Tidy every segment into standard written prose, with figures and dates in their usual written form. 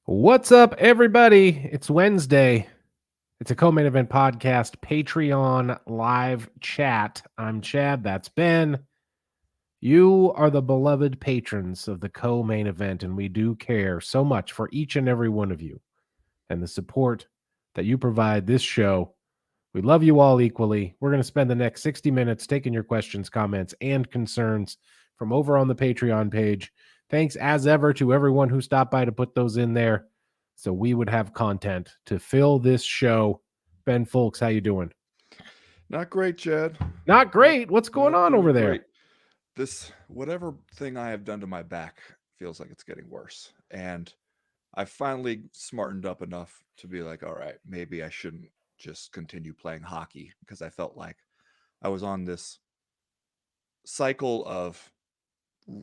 What's up, everybody? It's Wednesday. It's a co-main event podcast, Patreon live chat. I'm Chad. That's Ben. You are the beloved patrons of the co-main event, and we do care so much for each and every one of you and the support that you provide this show. We love you all equally. We're going to spend the next 60 minutes taking your questions, comments, and concerns from over on the Patreon page. Thanks as ever to everyone who stopped by to put those in there so we would have content to fill this show. Ben Folks, how you doing? Not great, Chad. Not Not great. What's going not on over doing there? great. This whatever thing I have done to my back feels like it's getting worse. And I finally smartened up enough to be like, all right, maybe I shouldn't just continue playing hockey because I felt like I was on this cycle of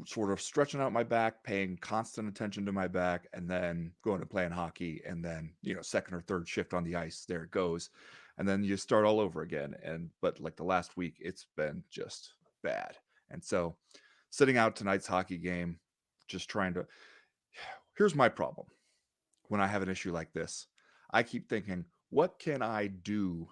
sort of stretching out my back, paying constant attention to my back, and then going to playing hockey, and then second or third shift on the ice, there it goes, and then you start all over again. And but like the last week, it's been just bad, and so sitting out tonight's hockey game, just trying to. Here's my problem when I have an issue like this. I keep thinking, what can I do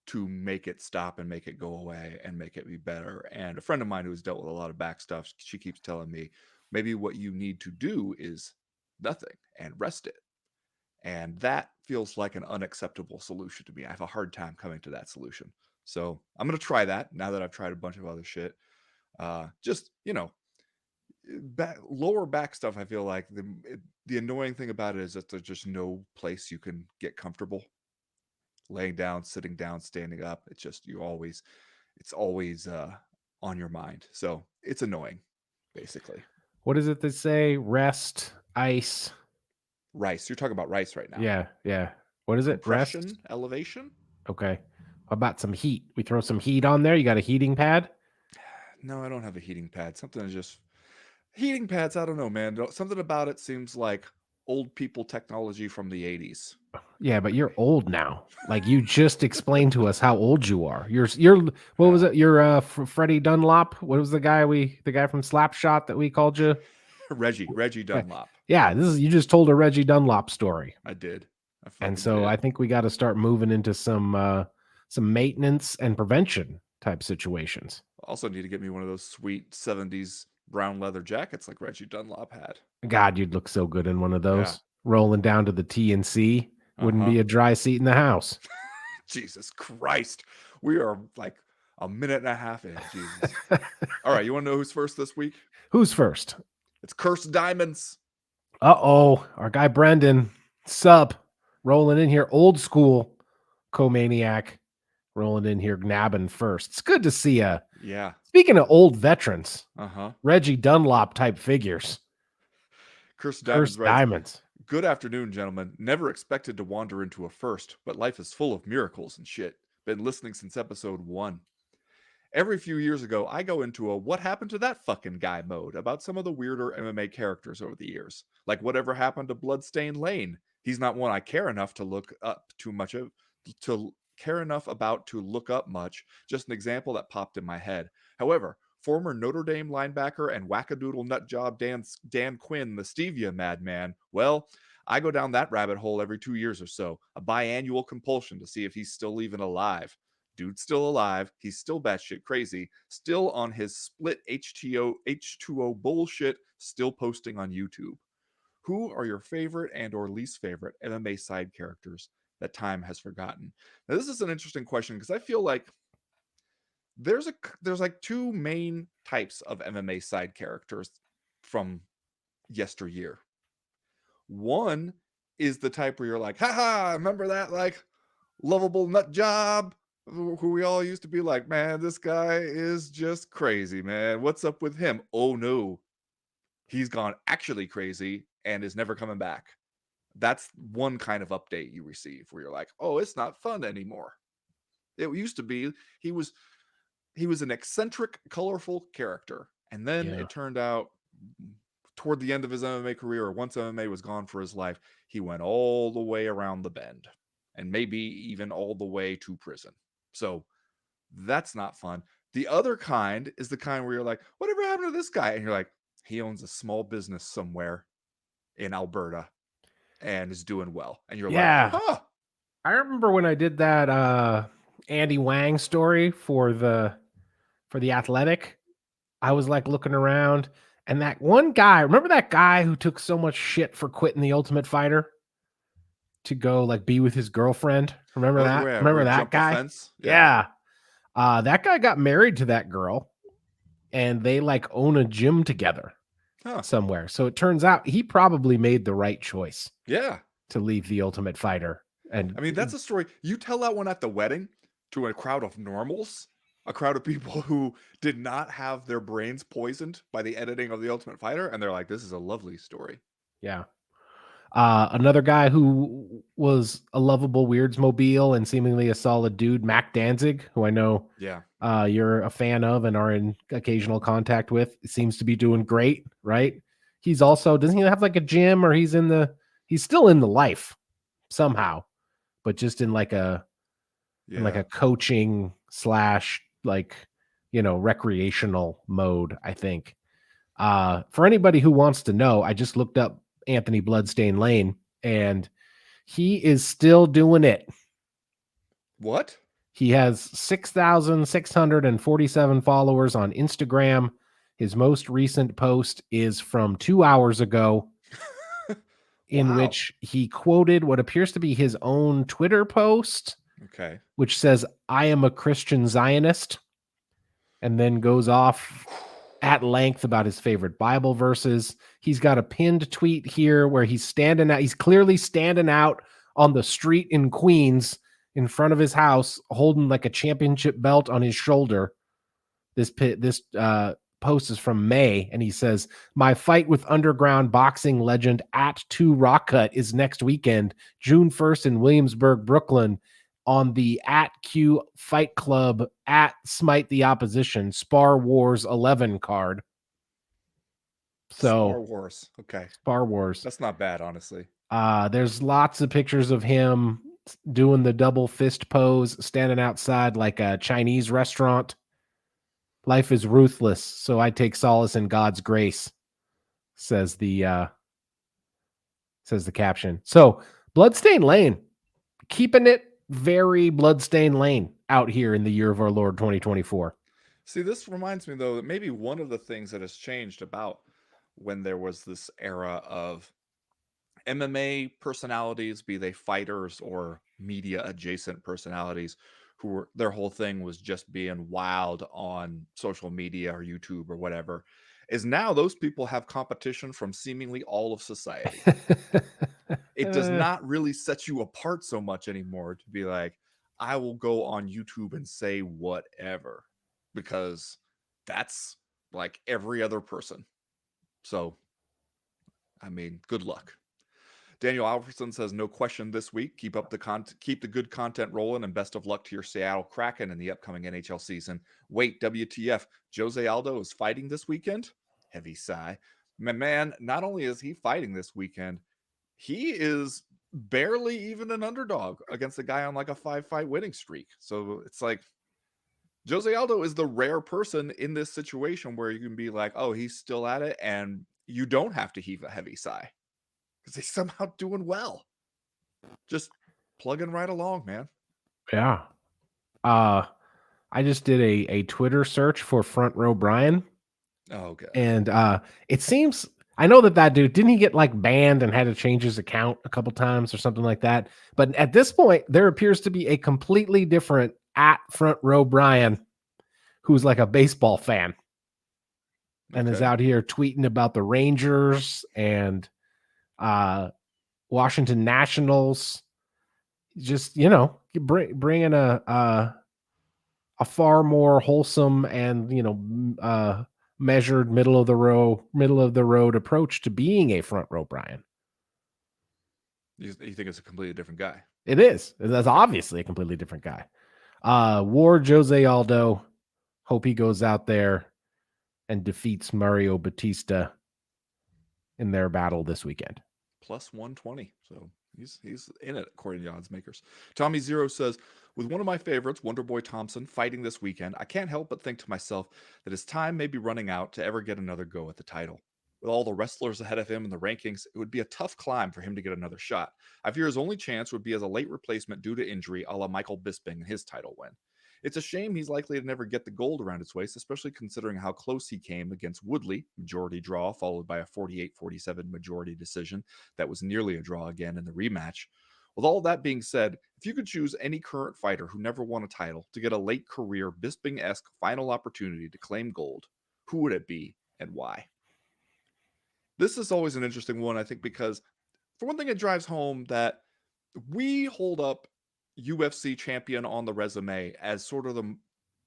to make it stop and make it go away and make it be better. And a friend of mine who's dealt with a lot of back stuff, she keeps telling me maybe what you need to do is nothing and rest it. And that feels like an unacceptable solution to me. I have a hard time coming to that solution. So I'm going to try that now that I've tried a bunch of other shit. Just, lower back stuff. I feel like the annoying thing about it is that there's just no place you can get comfortable laying down, sitting down, standing up. It's just it's always on your mind. So it's annoying, basically. What is it they say? Rest, ice. Rice. You're talking about rice right now. Yeah, yeah. What is it? Compression, Rest? elevation. Okay. How about some heat? We throw some heat on there. You got a heating pad? No, I don't have a heating pad. Something is just heating pads. I don't know, man. Something about it seems like old people technology from the 80s. Yeah, but you're old now. Like you just explained to us how old you are. You're what was Yeah. it? You're Freddie Dunlop. What was the guy from Slapshot that we called you? Reggie Yeah, Dunlop. yeah. This is you just told a Reggie Dunlop story, I did. I and fucking so I did. think we got to start moving into some maintenance and prevention type situations. Also need to get me one of those sweet 70s brown leather jackets like Reggie Dunlop had. God, you'd look so good in one of Yeah. those. Rolling down to the TNC wouldn't Uh-huh. be a dry seat in the house. Jesus Christ. We are like a minute and a half in. Jesus. All right. You want to know who's first this week? Who's first? It's Cursed Diamonds. Our guy Brendan, sup, rolling in here, old school co-maniac, rolling in here, nabbing first. It's good to see ya. Yeah. Speaking of old veterans, Uh huh. Reggie Dunlop type figures, Cursed Diamonds cursed writes, diamonds. good afternoon, gentlemen. Never expected to wander into a first, but life is full of miracles and shit. Been listening since episode 1. Every few years ago, I go into a what happened to that fucking guy mode about some of the weirder MMA characters over the years. Like whatever happened to Bloodstained Lane. He's not one I care enough to look up too much of to care enough about to look up much. Just an example that popped in my head. However, former Notre Dame linebacker and wackadoodle nutjob Dan Quinn, the Stevia madman, well, I go down that rabbit hole every 2 years or so, a biannual compulsion to see if he's still even alive. Dude's still alive. He's still batshit crazy. Still on his split H2O bullshit. Still posting on YouTube. Who are your favorite and or least favorite MMA side characters that time has forgotten? Now this is an interesting question because I feel like there's a there's like two main types of MMA side characters from yesteryear. One is the type where you're like, haha, remember that like lovable nut job who we all used to be like, man, this guy is just crazy, man. What's up with him? Oh no, he's gone actually crazy and is never coming back. That's one kind of update you receive where you're like, oh, it's not fun anymore. It used to be he was an eccentric, colorful character. And then Yeah. it turned out toward the end of his MMA career, or once MMA was gone for his life, he went all the way around the bend and maybe even all the way to prison. So that's not fun. The other kind is the kind where you're like, whatever happened to this guy? And you're like, he owns a small business somewhere in Alberta. and is doing well. And you're like, Yeah. huh. I remember when I did that Andy Wang story for the Athletic. I was like looking around, and that one guy, remember that guy who took so much shit for quitting the Ultimate Fighter to go like be with his girlfriend? Remember Oh, that? yeah, where Remember he that jumped the guy? fence. Yeah. Yeah. That guy got married to that girl, and they like own a gym together Huh. somewhere. So it turns out he probably made the right choice Yeah. to leave the Ultimate Fighter. I And mean, that's a story. You tell that one at the wedding to a crowd of normals, a crowd of people who did not have their brains poisoned by the editing of The Ultimate Fighter, and they're like, this is a lovely story. yeah. Another guy who was a lovable Weirdsmobile and seemingly a solid dude, Mac Danzig, who I know Yeah. you're a fan of and are in occasional contact with, seems to be doing great, right? He's also, doesn't he have like a gym, or he's still in the life somehow, but just in like a Yeah. coaching slash like, recreational mode, I think. For anybody who wants to know, I just looked up Anthony Bloodstain Lane, and he is still doing it. What? He has 6,647 followers on Instagram. His most recent post is from 2 hours ago, in Wow. which he quoted what appears to be his own Twitter post, Okay. which says, "I am a Christian Zionist," and then goes off at length about his favorite Bible verses. He's got a pinned tweet here where he's standing out. He's clearly standing out on the street in Queens in front of his house, holding like a championship belt on his shoulder. This post is from May, and he says, "My fight with underground boxing legend at 2 Rock Cut is next weekend, June 1st in Williamsburg, Brooklyn, on the at Q Fight Club at Smite the Opposition Spar Wars 11 card." Spar So Wars. Okay. Spar Wars. That's not bad, honestly. There's lots of pictures of him doing the double fist pose, standing outside like a Chinese restaurant. "Life is ruthless, so I take solace in God's grace," says the caption. So Bloodstained Lane, keeping it very Bloodstained Lane out here in the year of our Lord 2024. See, this reminds me, though, that maybe one of the things that has changed about when there was this era of MMA personalities, be they fighters or media adjacent personalities, who were their whole thing was just being wild on social media or YouTube or whatever, is now those people have competition from seemingly all of society. It does not really set you apart so much anymore to be like, I will go on YouTube and say whatever, because that's like every other person. So, I mean, good luck. Daniel Alfredson says, "No question this week. Keep up the keep the good content rolling, and best of luck to your Seattle Kraken in the upcoming NHL season." Wait, WTF? Jose Aldo is fighting this weekend? Heavy sigh. My man, not only is he fighting this weekend, he is barely even an underdog against a guy on like a 5-fight winning streak. So it's like Jose Aldo is the rare person in this situation where you can be like, oh, he's still at it, and you don't have to heave a heavy sigh because he's somehow doing well. Just plugging right along, man. Yeah. I just did a Twitter search for Front Row Brian, Oh, God. and it seems, I know that dude, didn't he get like banned and had to change his account a couple times or something like that? But at this point, there appears to be a completely different at Front Row Brian, who's like a baseball fan and is Okay. out here tweeting about the Rangers and Washington Nationals. Just, bringing a far more wholesome and, measured middle of the road approach to being a Front Row Brian. You think it's a completely different guy? It is. That's obviously a completely different guy. War Jose Aldo. Hope he goes out there and defeats Mario Batista in their battle this weekend. Plus 120. So he's in it, according to odds makers. Tommy Zero says, with one of my favorites, Wonderboy Thompson, fighting this weekend, I can't help but think to myself that his time may be running out to ever get another go at the title. With all the wrestlers ahead of him in the rankings, it would be a tough climb for him to get another shot. I fear his only chance would be as a late replacement due to injury, a la Michael Bisping in his title win. It's a shame he's likely to never get the gold around his waist, especially considering how close he came against Woodley, majority draw, followed by a 48-47 majority decision that was nearly a draw again in the rematch. With all that being said, if you could choose any current fighter who never won a title to get a late career Bisping esque final opportunity to claim gold, who would it be and why? This is always an interesting one, I think, because for one thing, it drives home that we hold up UFC champion on the resume as sort of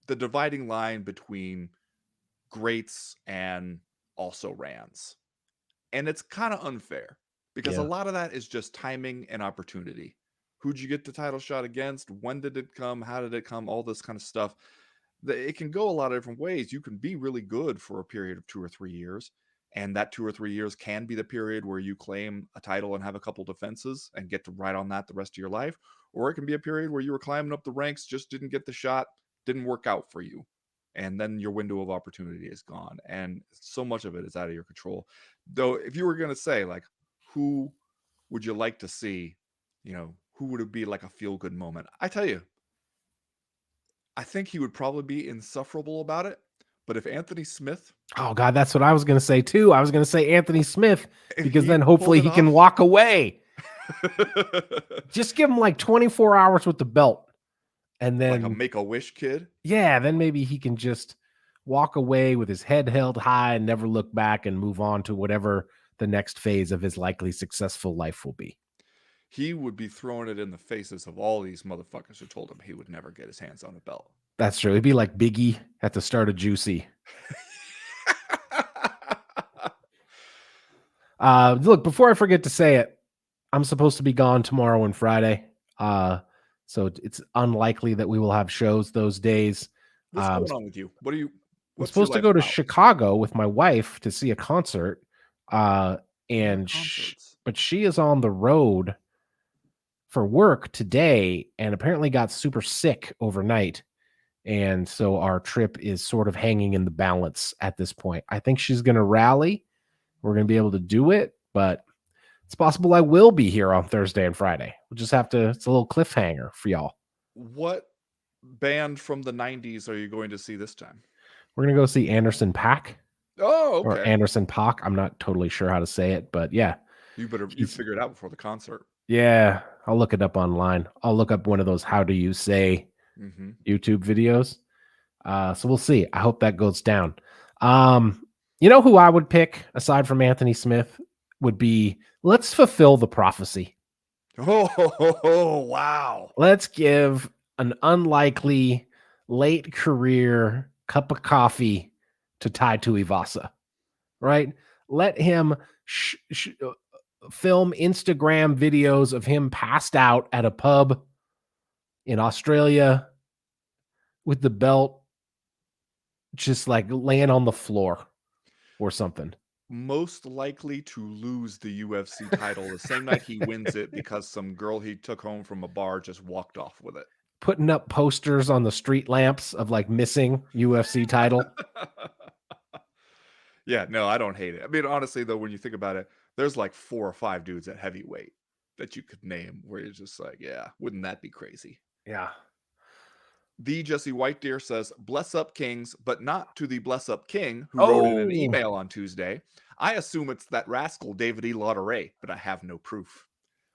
the dividing line between greats and also rans. And it's kind of unfair because a Yeah. lot of that is just timing and opportunity. Who'd you get the title shot against? When did it come? How did it come? All this kind of stuff. It can go a lot of different ways. You can be really good for a period of 2 or 3 years, and that 2 or 3 years can be the period where you claim a title and have a couple defenses and get to ride on that the rest of your life. Or it can be a period where you were climbing up the ranks, just didn't get the shot, didn't work out for you. And then your window of opportunity is gone. And so much of it is out of your control. Though, if you were going to say, like, who would you like to see, who would it be like a feel good moment? I tell you, I think he would probably be insufferable about it. But if Anthony Smith, Oh God, that's what I was gonna say too. I was gonna say Anthony Smith if because he then pulled hopefully it he can off, walk away. Just give him like 24 hours with the belt. And like a then, make a wish kid, yeah, then maybe he can just walk away with his head held high and never look back and move on to whatever the next phase of his likely successful life will be. he would be throwing it in the faces of all these motherfuckers who told him he would never get his hands on a belt. That's true. It'd be like Biggie at the start of Juicy. Look, before I forget to say it, I'm supposed to be gone tomorrow and Friday. So it's unlikely that we will have shows those days. What's going on with you? I'm What's your supposed to life go to about? Chicago with my wife to see a concert. More And concerts. but she is on the road for work today and apparently got super sick overnight. And so our trip is sort of hanging in the balance at this point. I think she's going to rally. We're going to be able to do it, but it's possible I will be here on Thursday and Friday. We'll just have to, it's a little cliffhanger for y'all. What band from the 90s are you going to see this time? We're going to go see Anderson Paak Oh, or okay. Anderson Paak. I'm not totally sure how to say it, but yeah, You he's, figure it out before the concert. yeah, I'll look it up online. I'll look up one of those how do you say Mm-hmm. YouTube videos. So we'll see. I hope that goes down. Um, you know who I would pick aside from Anthony Smith would be let's fulfill the prophecy. Oh, wow. Let's give an unlikely late career cup of coffee to Tai Tuivasa, right? Let him film Instagram videos of him passed out at a pub in Australia with the belt just like laying on the floor or something. Most likely to lose the UFC title the same night he wins it because some girl he took home from a bar just walked off with it. Putting up posters on the street lamps of like missing UFC title. Yeah, no, I don't hate it. I mean, honestly, though, when you think about it, there's like 4 or 5 dudes at heavyweight that you could name where you're just like, yeah, wouldn't that be crazy? Yeah. The Jesse White Deer says, bless up kings, but not to the bless up king who wrote in an Oh, email on Tuesday. I assume it's that rascal David E. Lauderay, but I have no proof.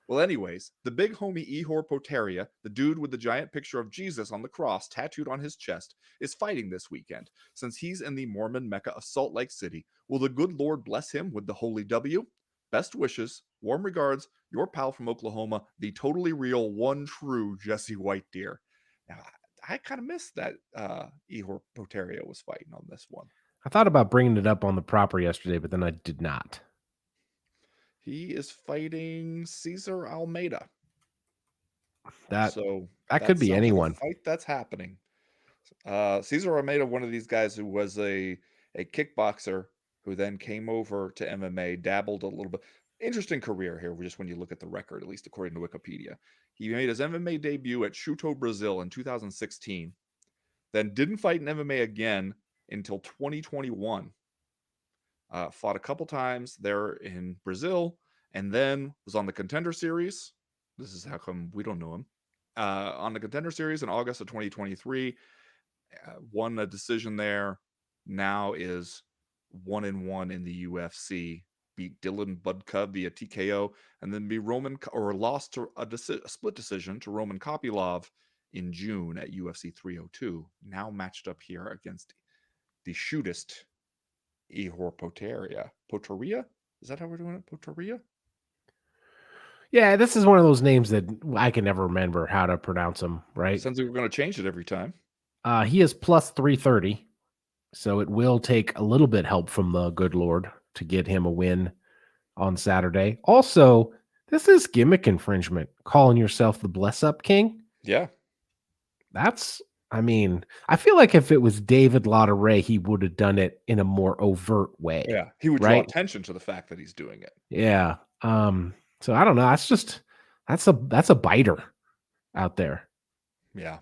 Well, anyways, the big homie Ihor Poteria, the dude with the giant picture of Jesus on the cross tattooed on his chest, is fighting this weekend. Since he's in the Mormon Mecca of Salt Lake City, will the good Lord bless him with the holy W? Best wishes, warm regards, your pal from Oklahoma, the totally real, one true Jesse White Deer. Now, I kind of missed that Ihor Poteria was fighting on this one. I thought about bringing it up on the proper yesterday, but then I did not. He is fighting Cesar Almeida. That So that that could be sounds like a anyone. fight that's happening. Cesar Almeida, one of these guys who was a kickboxer who then came over to MMA, dabbled a little bit. Interesting career here, just when you look at the record, at least according to Wikipedia. He made his MMA debut at Chuto, Brazil in 2016, then didn't fight in MMA again until 2021. fought a couple times there in Brazil, and then was on the Contender Series. This is how come we don't know him. On the Contender Series in August of 2023, won a decision there. Now is 1-1 in the UFC. Beat Dylan Budka via TKO, and then be lost to a split decision to Roman Kopylov in June at UFC 302. Now matched up here against the shootist Ihor Poteria. Poteria? Is that how we're doing it? Poteria? Yeah, this is one of those names that I can never remember how to pronounce them, right? Sounds like we're going to change it every time. He is plus 330, so it will take a little bit help from the good Lord to get him a win on Saturday. Also, this is gimmick infringement, calling yourself the Bless Up King. Yeah. I feel like if it was David Lauderay, he would have done it in a more overt way. Yeah. He would draw right? attention to the fact that he's doing it. Yeah. So I don't know. That's a biter out there. Yeah.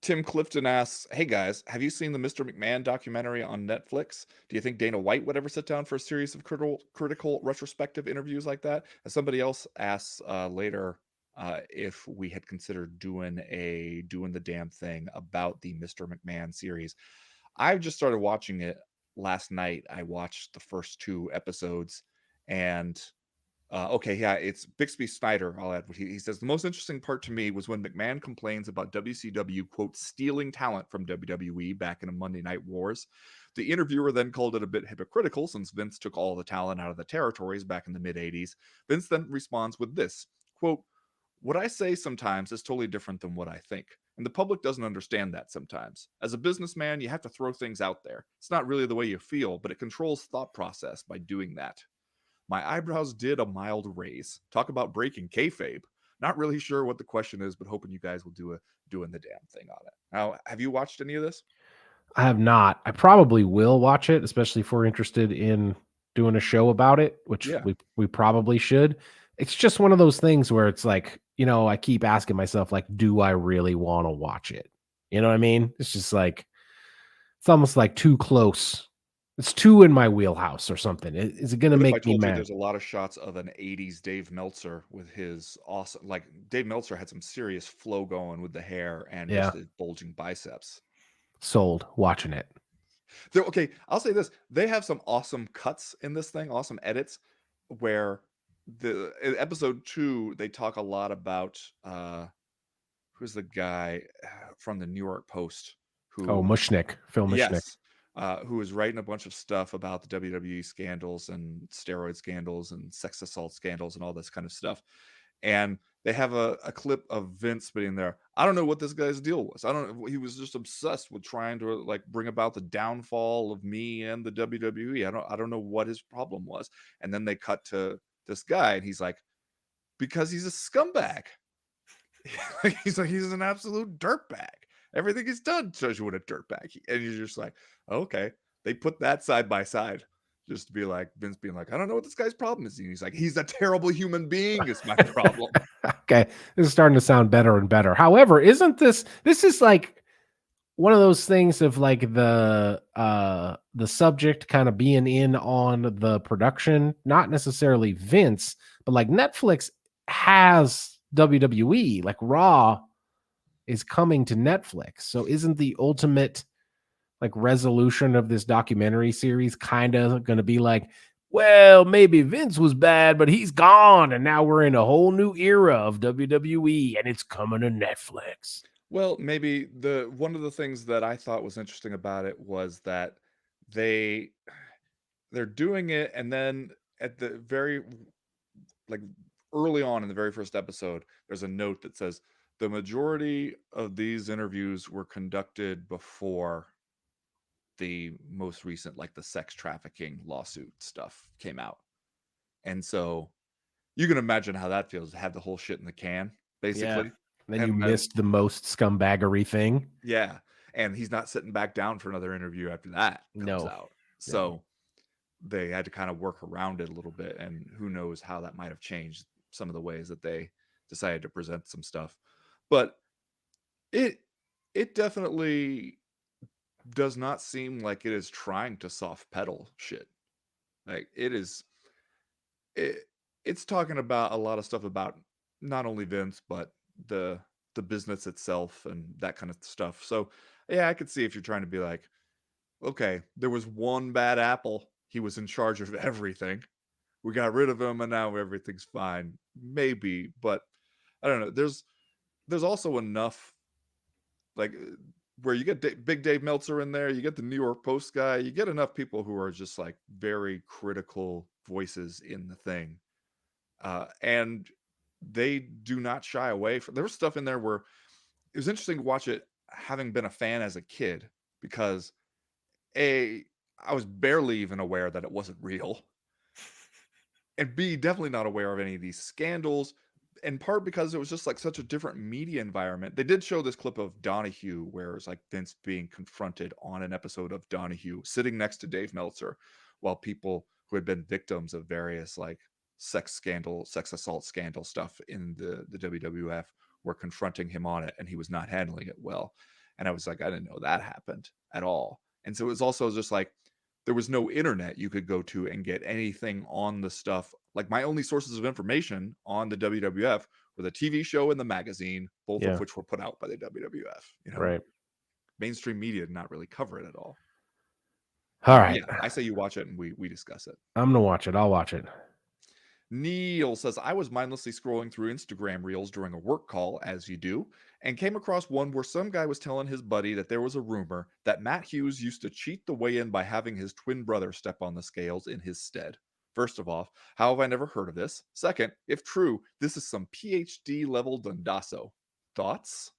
Tim Clifton asks, "Hey guys, have you seen the Mr. McMahon documentary on Netflix? Do you think Dana White would ever sit down for a series of critical retrospective interviews like that?" And somebody else asks later if we had considered doing the damn thing about the Mr. McMahon series. I've just started watching it last night. I watched the first 2 episodes, and okay, yeah, it's Bixby Snyder. I'll add what he says. The most interesting part to me was when McMahon complains about WCW, quote, stealing talent from WWE back in a Monday Night Wars. The interviewer then called it a bit hypocritical since Vince took all the talent out of the territories back in the mid 80s. Vince then responds with this, quote, "What I say sometimes is totally different than what I think. And the public doesn't understand that sometimes. As a businessman, you have to throw things out there. It's not really the way you feel, but it controls thought process by doing that." My eyebrows did a mild raise. Talk about breaking kayfabe. Not really sure what the question is, but hoping you guys will doing the damn thing on it. Now, have you watched any of this? I have not. I probably will watch it, especially if we're interested in doing a show about it, which Yeah. we probably should. It's just one of those things where it's like, I keep asking myself, like, do I really want to watch it? You know what I mean? It's just like it's almost like too close. It's too in my wheelhouse or something. Is it going to What if I make me told you mad? there's a lot of shots of an 80s Dave Meltzer with his awesome, like Dave Meltzer had some serious flow going with the hair and just Yeah, his bulging biceps. sold. Watching it. Okay, I'll say this. They have some awesome cuts in this thing, awesome edits, where in episode 2, they talk a lot about who's the guy from the New York Post Oh, who, Mushnick, Phil Mushnick. yes, who was writing a bunch of stuff about the WWE scandals and steroid scandals and sex assault scandals and all this kind of stuff. And they have a clip of Vince being there. I don't know what this guy's deal was. I don't know. He was just obsessed with trying to like bring about the downfall of me and the WWE. I don't know what his problem was. And then they cut to this guy, and he's like, because he's a scumbag. He's like, he's an absolute dirtbag. Everything he's done shows you what a dirtbag. And you're just like, okay. They put that side by side, just to be like Vince being like, I don't know what this guy's problem is. And he's like, he's a terrible human being. Is my problem. Okay, this is starting to sound better and better. However, isn't this is like one of those things of like the subject kind of being in on the production, not necessarily Vince, but like Netflix has WWE, like Raw is coming to Netflix. So isn't the ultimate like resolution of this documentary series kind of going to be like, well, maybe Vince was bad, but he's gone, and now we're in a whole new era of WWE, and it's coming to Netflix. Well, maybe the one of the things that I thought was interesting about it was that they they're doing it, and then at the very like early on in the very first episode, there's a note that says the majority of these interviews were conducted before the most recent, like the sex trafficking lawsuit stuff came out. And so you can imagine how that feels to have the whole shit in the can, Yeah. basically. Then you And then, missed the most scumbaggery thing. yeah. And he's not sitting back down for another interview after that comes No, out. no. So they had to kind of work around it a little bit. And who knows how that might have changed some of the ways that they decided to present some stuff. But it it definitely does not seem like it is trying to soft pedal shit. Like it, it's talking about a lot of stuff about not only Vince but the the business itself and that kind of stuff. So yeah, I could see if you're trying to be like, okay, there was one bad apple. He was in charge of everything. We got rid of him and now everything's fine. Maybe, but I don't know. There's also enough like where you get Big Dave Meltzer in there, you get the New York Post guy, you get enough people who are just like very critical voices in the thing, and they do not shy away from. There was stuff in there where it was interesting to watch it, having been a fan as a kid, because a I was barely even aware that it wasn't real, and B, definitely not aware of any of these scandals, in part because it was just like such a different media environment. They did show this clip of Donahue where it's like Vince being confronted on an episode of Donahue sitting next to Dave Meltzer while people who had been victims of various like sex assault scandal stuff in the WWF were confronting him on it, and he was not handling it well. And I was like, I didn't know that happened at all. And so it was also just like there was no internet you could go to and get anything on the stuff. Like my only sources of information on the WWF were the TV show and the magazine, both of Yeah. which were put out by the WWF. You know, Right. mainstream media did not really cover it at all. All But right. yeah, I say you watch it and we discuss it. I'm gonna watch it. I'll watch it. Neil says, I was mindlessly scrolling through Instagram reels during a work call, as you do, and came across one where some guy was telling his buddy that there was a rumor that Matt Hughes used to cheat the weigh in by having his twin brother step on the scales in his stead. First of all, how have I never heard of this? Second, if true, this is some PhD level Dundasso. Thoughts?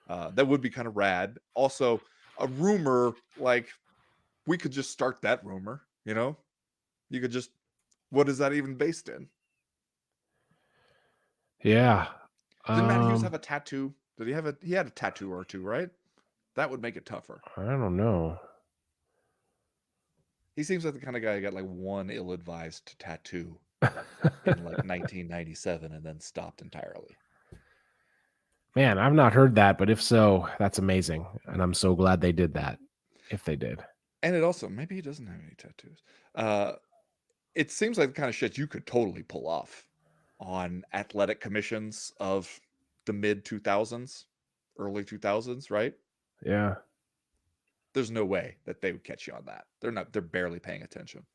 That would be kind of rad. Also, a rumor, like, we could just start that rumor, you know? You could just, what is that even based in? Yeah. Didn't Matt Hughes Um, have a tattoo? Did he have a? He had a tattoo or two, right? That would make it tougher. I don't know. He seems like the kind of guy who got like one ill-advised tattoo in like 1997 and then stopped entirely. Man, I've not heard that, but if so, that's amazing. And I'm so glad they did that. If they did. And it also, maybe he doesn't have any tattoos. Uh, it seems like the kind of shit you could totally pull off on athletic commissions of the mid 2000s, early 2000s, right? Yeah. There's no way that they would catch you on that. They're not. They're barely paying attention.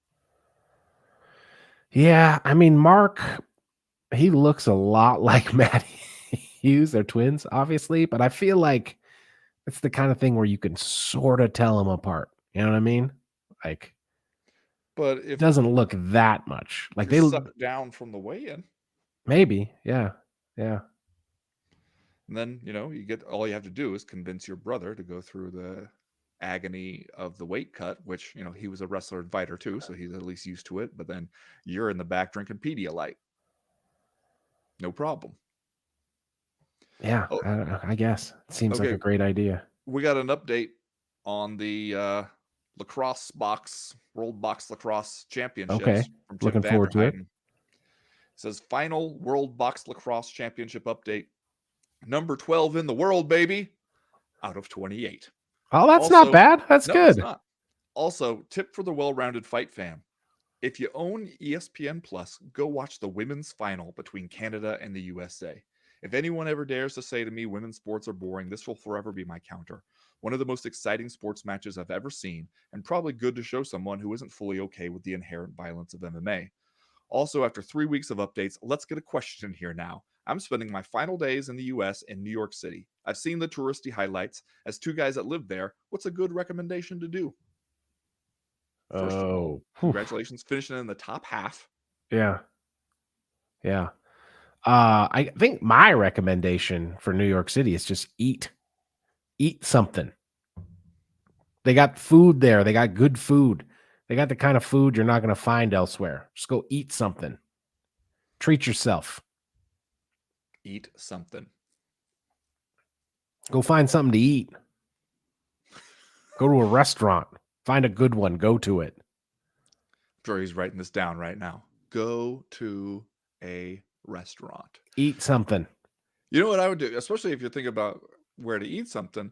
Yeah. I mean, Mark, he looks a lot like Matt Hughes. They're twins, obviously, but I feel like it's the kind of thing where you can sort of tell them apart. You know what I mean? Like, But it if doesn't look that much. Like you're they sucked down from the weigh-in, maybe. Yeah. Yeah. and then, you get all you have to do is convince your brother to go through the agony of the weight cut, which, he was a wrestler and fighter too, so he's at least used to it. But then you're in the back drinking Pedialyte. No problem. Yeah. Oh, I guess. It seems like okay. a great idea. We got an update on the lacrosse World Box Lacrosse Okay. Championships from Tim Looking forward to it. Vanderheiden. It says final World Box Lacrosse Championship update. Number 12 in the world, baby, out of 28. Oh, that's not Also, bad. That's no, it's good. not. Also, tip for the well-rounded fight fan. If you own ESPN Plus, go watch the women's final between Canada and the USA. If anyone ever dares to say to me women's sports are boring, this will forever be my counter. One of the most exciting sports matches I've ever seen, and probably good to show someone who isn't fully okay with the inherent violence of MMA. Also, after 3 weeks of updates, let's get a question in here now. I'm spending my final days in the US in New York City. I've seen the touristy highlights. As two guys that live there, what's a good recommendation to do? First of all, Oh, whew. congratulations finishing in the top half. Yeah. Yeah. I think my recommendation for New York City is just eat. Eat something. They got food there. They got good food. They got the kind of food you're not going to find elsewhere. Just go eat something. Treat yourself. Eat something. Go find something to eat. Go to a restaurant. Find a good one. Go to it. I'm sure he's writing this down right now. Go to a restaurant. Eat something. You know what I would do, especially if you're thinking about where to eat something?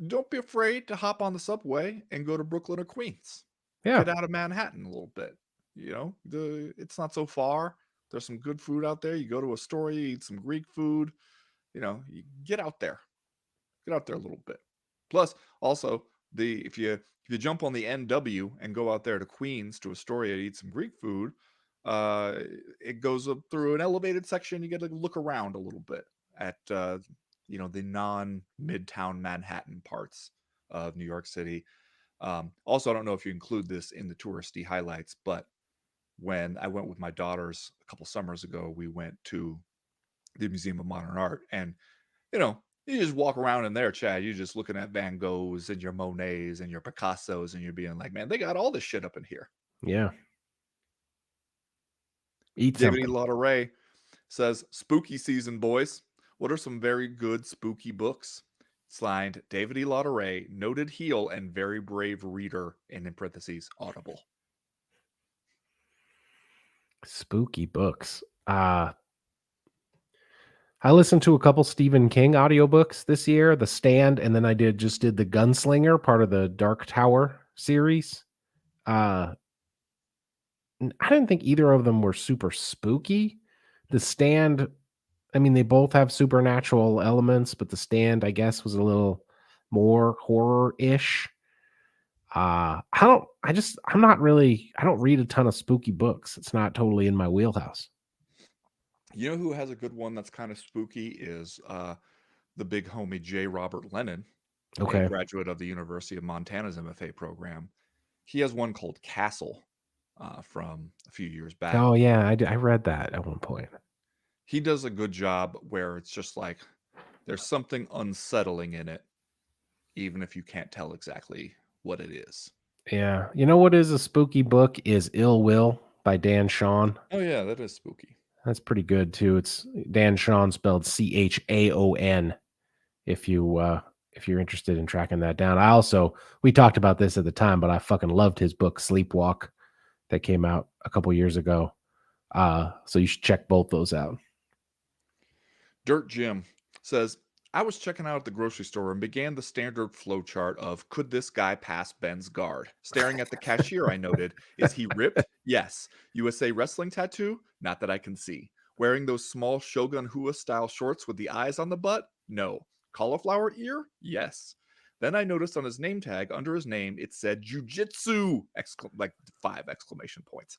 don't be afraid to hop on the subway and go to Brooklyn or Queens. Yeah. Get out of Manhattan a little bit. You know, it's not so far. There's some good food out there. You go to a store, you eat some Greek food. You know, you get out there. Get out there a little bit. Plus, also if you jump on the NW and go out there to Queens to Astoria to eat some Greek food, uh, it goes up through an elevated section. You get to look around a little bit at the non-midtown Manhattan parts of New York City. Also, I don't know if you include this in the touristy highlights, but when I went with my daughters a couple summers ago, we went to the Museum of Modern Art, and you just walk around in there, Chad. You're just looking at Van Goghs and your Monets and your Picassos, and you're being like, man, they got all this shit up in here. Yeah. Eat David E. something. Lauderay says, spooky season, boys. What are some very good spooky books? Signed, David E. Lauderay, noted heel and very brave reader, and in parentheses, Audible. Spooky books. I listened to a couple Stephen King audiobooks this year, The Stand, and then I did the Gunslinger, part of the Dark Tower series. I didn't think either of them were super spooky. The Stand, I mean, they both have supernatural elements, but The Stand, I guess, was a little more horror-ish. I don't read a ton of spooky books. It's not totally in my wheelhouse. You know who has a good one that's kind of spooky is the big homie J. Robert Lennon, a Okay. graduate of the University of Montana's MFA program. He has one called Castle from a few years back. Oh yeah, I read that at one point. He does a good job where it's just like there's something unsettling in it, even if you can't tell exactly what it is. Yeah. You know what is a spooky book is Ill Will by Dan Shawn. Oh yeah, that is spooky. That's pretty good too. It's Dan Shawn spelled Chaon. If you're interested in tracking that down. We talked about this at the time, but I fucking loved his book Sleepwalk that came out a couple years ago. So you should check both those out. Dirt Jim says, I was checking out at the grocery store and began the standard flowchart of could this guy pass Ben's guard? Staring at the cashier, I noted, is he ripped? Yes. USA wrestling tattoo? Not that I can see. Wearing those small Shogun Hua style shorts with the eyes on the butt? No. Cauliflower ear? Yes. Then I noticed on his name tag under his name it said jujitsu! Like 5 exclamation points.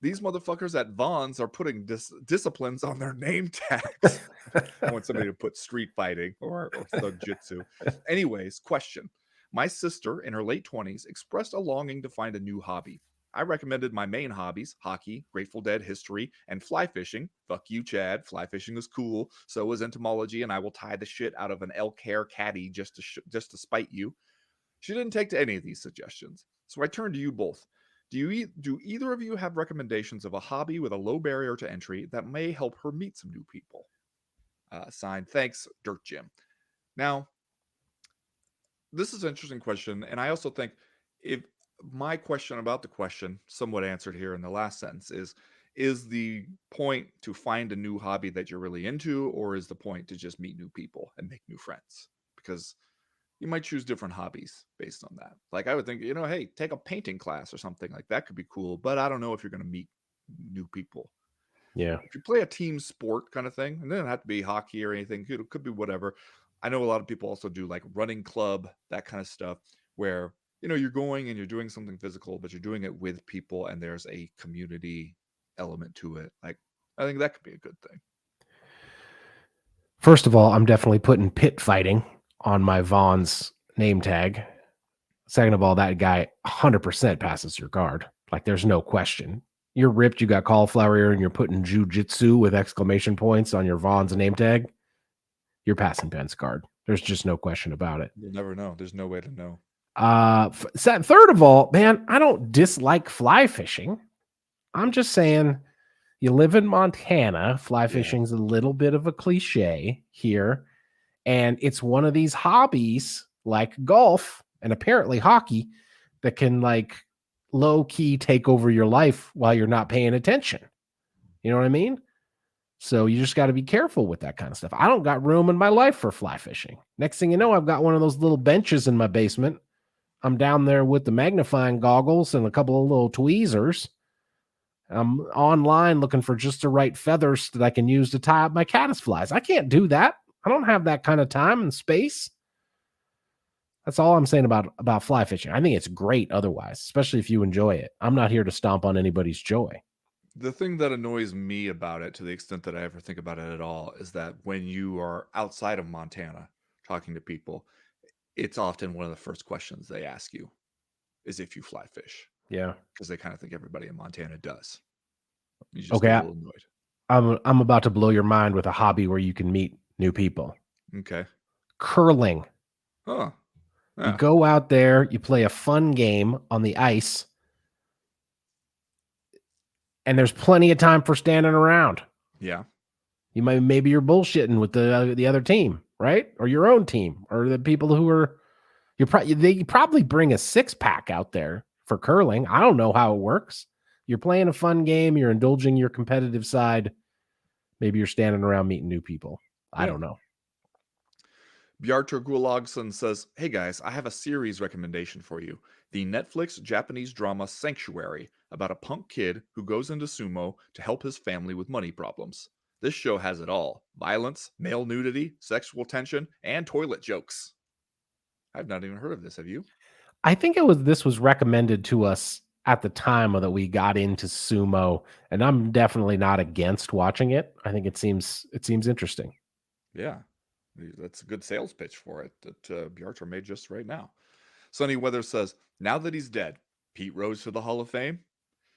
These motherfuckers at Vaughn's are putting disciplines on their name tags. I want somebody to put street fighting or jujitsu. Anyways, question. My sister, in her late 20s, expressed a longing to find a new hobby. I recommended my main hobbies, hockey, Grateful Dead history, and fly fishing. Fuck you, Chad. Fly fishing is cool. So is entomology, and I will tie the shit out of an elk hair caddy just to spite you. She didn't take to any of these suggestions. So I turn to you both. Do either of you have recommendations of a hobby with a low barrier to entry that may help her meet some new people? Signed, thanks, Dirt Jim. Now, this is an interesting question, and I also think if my question about the question, somewhat answered here in the last sentence, is the point to find a new hobby that you're really into, or is the point to just meet new people and make new friends? Because you might choose different hobbies based on that. Like I would think, hey, take a painting class or something like that could be cool, but I don't know if you're going to meet new people. Yeah. If you play a team sport kind of thing, and it doesn't have to be hockey or anything, it could be whatever. I know a lot of people also do like running club, that kind of stuff, where you're going and you're doing something physical, but you're doing it with people, and there's a community element to it. Like I think that could be a good thing. First of all, I'm definitely putting pit fighting on my Vaughn's name tag. Second of all, that guy 100% passes your guard. Like there's no question. You're ripped, you got cauliflower ear, and you're putting jujitsu with exclamation points on your Vaughn's name tag. You're passing Ben's guard. There's just no question about it. You'll never know. There's no way to know. Third of all, man, I don't dislike fly fishing. I'm just saying you live in Montana. Fly fishing's a little bit of a cliche here. And it's one of these hobbies like golf and apparently hockey that can like low key take over your life while you're not paying attention. You know what I mean? So you just got to be careful with that kind of stuff. I don't got room in my life for fly fishing. Next thing you know, I've got one of those little benches in my basement. I'm down there with the magnifying goggles and a couple of little tweezers. I'm online looking for just the right feathers that I can use to tie up my caddisflies. I can't do that. I don't have that kind of time and space. That's all I'm saying about fly fishing. I think it's great otherwise, especially if you enjoy it. I'm not here to stomp on anybody's joy. The thing that annoys me about it, to the extent that I ever think about it at all, is that when you are outside of Montana talking to people, it's often one of the first questions they ask you is if you fly fish, Yeah. because they kind of think everybody in Montana does. You just get Okay. a little annoyed. I'm about to blow your mind with a hobby where you can meet new people. Okay. Curling. Huh. You Yeah. go out there, you play a fun game on the ice, and there's plenty of time for standing around. Yeah. Maybe you're bullshitting with the other team, right? Or your own team, or the people who are they probably bring a 6-pack out there for curling. I don't know how it works. You're playing a fun game, you're indulging your competitive side. Maybe you're standing around meeting new people. I Yeah. don't know. Bjartur Gulagson says, "Hey guys, I have a series recommendation for you. The Netflix Japanese drama Sanctuary, about a punk kid who goes into sumo to help his family with money problems. This show has it all: violence, male nudity, sexual tension, and toilet jokes." I've not even heard of this. Have you? I think this was recommended to us at the time that we got into sumo, and I'm definitely not against watching it. I think it seems interesting. Yeah. That's a good sales pitch for it that Bjartur made just right now. Sunny Weather says, "Now that he's dead, Pete Rose to the Hall of Fame?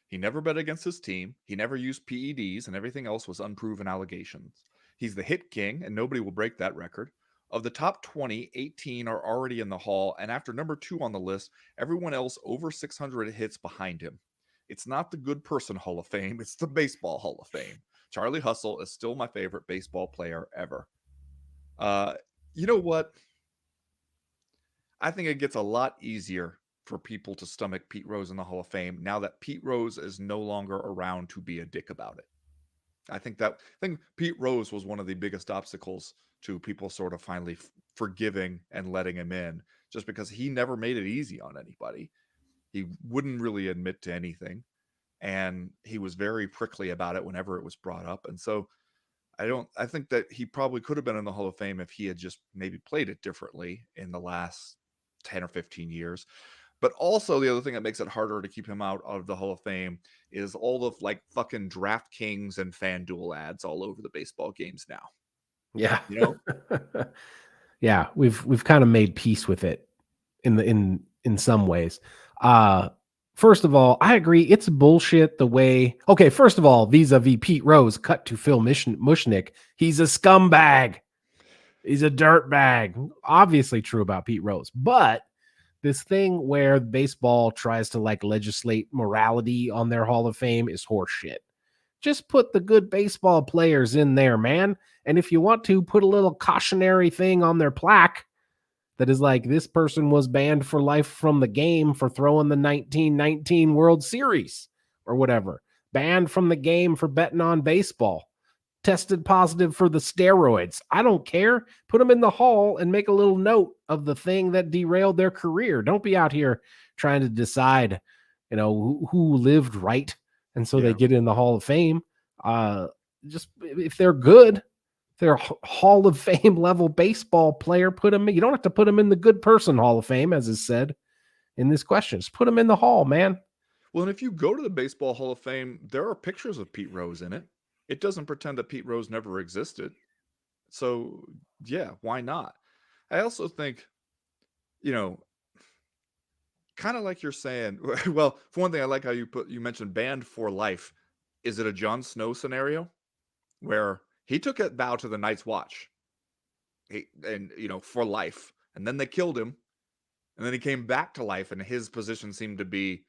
He never bet against his team. He never used PEDs, and everything else was unproven allegations. He's the hit king, and nobody will break that record. Of the top 20, 18 are already in the Hall, and after number 2 on the list, everyone else over 600 hits behind him. It's not the good person Hall of Fame, it's the Baseball Hall of Fame. Charlie Hustle is still my favorite baseball player ever." Uh, you know what? I think it gets a lot easier for people to stomach Pete Rose in the Hall of Fame now that Pete Rose is no longer around to be a dick about it. I think Pete Rose was one of the biggest obstacles to people sort of finally forgiving and letting him in, just because he never made it easy on anybody. He wouldn't really admit to anything, and he was very prickly about it whenever it was brought up. And so I think that he probably could have been in the Hall of Fame if he had just maybe played it differently in the last 10 or 15 years. But also, the other thing that makes it harder to keep him out of the Hall of Fame is all of like fucking DraftKings and FanDuel ads all over the baseball games now. Yeah. You know? Yeah, we've kind of made peace with it in some ways. Uh First of all, I agree it's bullshit the way. Okay, first of all, vis-a-vis Pete Rose cut to Phil Mushnick, he's a scumbag. He's a dirtbag. Obviously true about Pete Rose. But this thing where baseball tries to like legislate morality on their Hall of Fame is horseshit. Just put the good baseball players in there, man. And if you want to, put a little cautionary thing on their plaque that is like, this person was banned for life from the game for throwing the 1919 World Series or whatever. Banned from the game for betting on baseball. Tested positive for the steroids. I don't care. Put them in the hall and make a little note of the thing that derailed their career. Don't be out here trying to decide, who lived right. And so they Yeah. get in the Hall of Fame. Just if they're good, they're a Hall of Fame level baseball player, put them in. You don't have to put them in the good person Hall of Fame, as is said in this question. Just put them in the hall, man. Well, and if you go to the Baseball Hall of Fame, there are pictures of Pete Rose in it. It doesn't pretend that Pete Rose never existed. So, yeah, why not? I also think, you know, kind of like you're saying, well, for one thing, I like how you mentioned banned for life. Is it a Jon Snow scenario where he took a vow to the Night's Watch, for life, and then they killed him, and then he came back to life, and his position seemed to be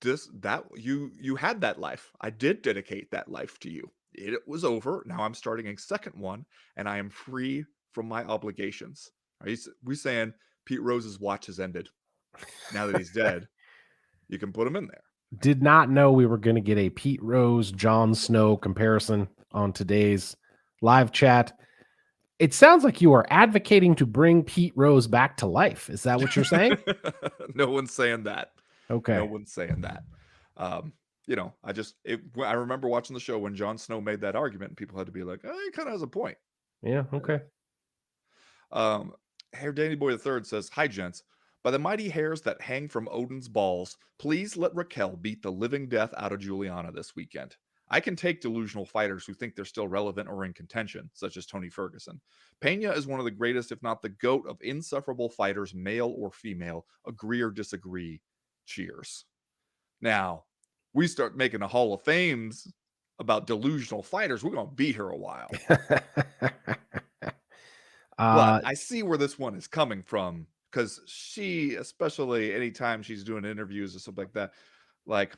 this that you had that life. I did dedicate that life to you. It was over. Now I'm starting a second one, and I am free from my obligations. Are we saying Pete Rose's watch has ended? Now that he's dead, you can put him in there. Did not know we were going to get a Pete Rose, Jon Snow comparison. on today's live chat. It sounds like you are advocating to bring Pete Rose back to life. Is that what you're saying? No one's saying that. Okay. No one's saying that. I remember watching the show when Jon Snow made that argument, and people had to be like, "Oh, he kind of has a point." Yeah. Okay. Hair Danny Boy III says, "Hi, gents. By the mighty hairs that hang from Odin's balls, please let Raquel beat the living death out of Juliana this weekend. I can take delusional fighters who think they're still relevant or in contention, such as Tony Ferguson. Pena is one of the greatest, if not the GOAT, of insufferable fighters, male or female. Agree or disagree? Cheers." Now, we start making a Hall of Fames about delusional fighters, we're going to be here a while. But I see where this one is coming from, because she, especially anytime she's doing interviews or something like that, like,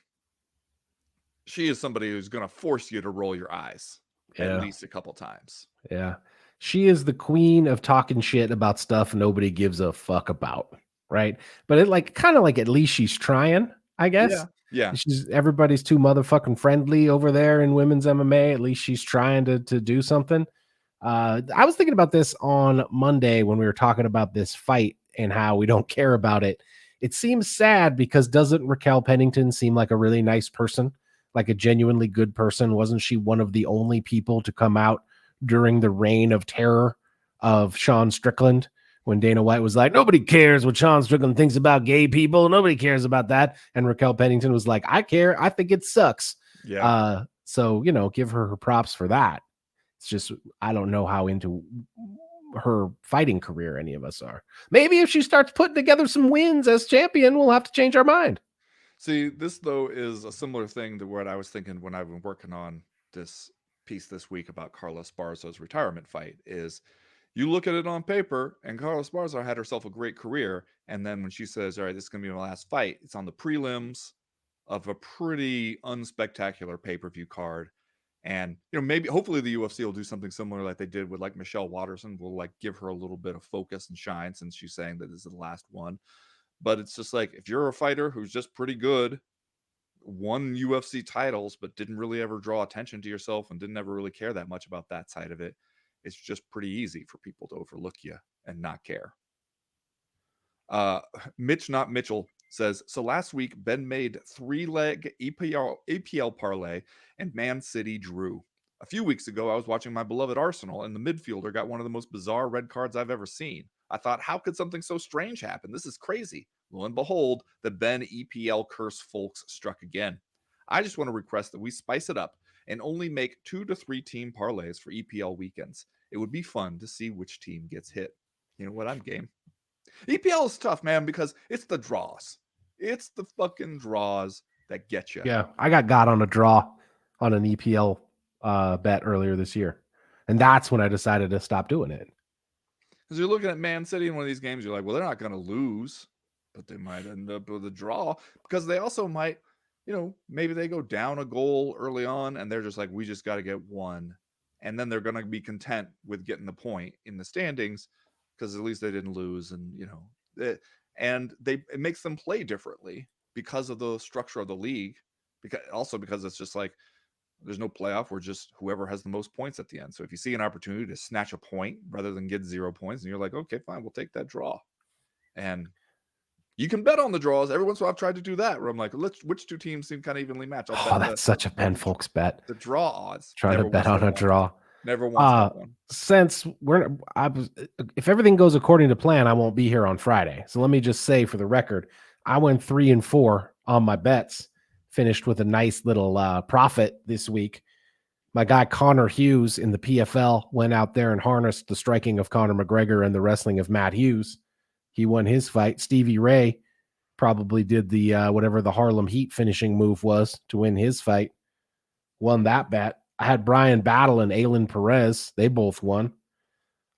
she is somebody who's going to force you to roll your eyes at least a couple times. Yeah. She is the queen of talking shit about stuff nobody gives a fuck about, right? But it like kind of like at least she's trying, I guess. Yeah. Everybody's too motherfucking friendly over there in women's MMA. At least she's trying to do something. I was thinking about this on Monday when we were talking about this fight and how we don't care about it. It seems sad because doesn't Raquel Pennington seem like a really nice person, like a genuinely good person? Wasn't she one of the only people to come out during the reign of terror of Sean Strickland when Dana White was like, nobody cares what Sean Strickland thinks about gay people. Nobody cares about that. And Raquel Pennington was like, I care. I think it sucks. Yeah. So, give her props for that. It's just, I don't know how into her fighting career any of us are. Maybe if she starts putting together some wins as champion, we'll have to change our mind. See, this, though, is a similar thing to what I was thinking when I've been working on this piece this week about Carla Esparza's retirement fight. Is you look at it on paper, and Carla Esparza had herself a great career, and then when she says, all right, this is going to be my last fight, it's on the prelims of a pretty unspectacular pay-per-view card. And, maybe, hopefully the UFC will do something similar like they did with, like, Michelle Watterson. Will, like, give her a little bit of focus and shine since she's saying that this is the last one. But it's just like, if you're a fighter who's just pretty good, won UFC titles, but didn't really ever draw attention to yourself and didn't ever really care that much about that side of it, it's just pretty easy for people to overlook you and not care. Mitch Not Mitchell says, so last week, Ben made 3-leg APL parlay and Man City drew. A few weeks ago, I was watching my beloved Arsenal, and the midfielder got one of the most bizarre red cards I've ever seen. I thought, how could something so strange happen? This is crazy. Lo and behold, the Ben EPL curse folks struck again. I just want to request that we spice it up and only make 2 to 3 team parlays for EPL weekends. It would be fun to see which team gets hit. You know what? I'm game. EPL is tough, man, because it's the draws. It's the fucking draws that get you. Yeah, I got on a draw on an EPL bet earlier this year. And that's when I decided to stop doing it. Because you're looking at Man City in one of these games, you're like, well, they're not going to lose, but they might end up with a draw because they also might, maybe they go down a goal early on and they're just like, we just got to get one. And then they're going to be content with getting the point in the standings because at least they didn't lose. And, it makes them play differently because of the structure of the league. Because it's just like, there's no playoff where just whoever has the most points at the end. So if you see an opportunity to snatch a point rather than get 0 points, and you're like, okay, fine, we'll take that draw. And you can bet on the draws. Every once in a while I've tried to do that where I'm like, which 2 teams seem kind of evenly matched. That's such a Ben Folks bet. The draw odds. Try to bet on a draw. Never once one. Since if everything goes according to plan, I won't be here on Friday. So let me just say for the record, I went 3-4 on my bets. Finished with a nice little profit this week. My guy Connor Hughes in the PFL went out there and harnessed the striking of Conor McGregor and the wrestling of Matt Hughes. He won his fight. Stevie Ray probably did the whatever the Harlem Heat finishing move was to win his fight. Won that bet. I had Brian Battle and Aylin Perez. They both won.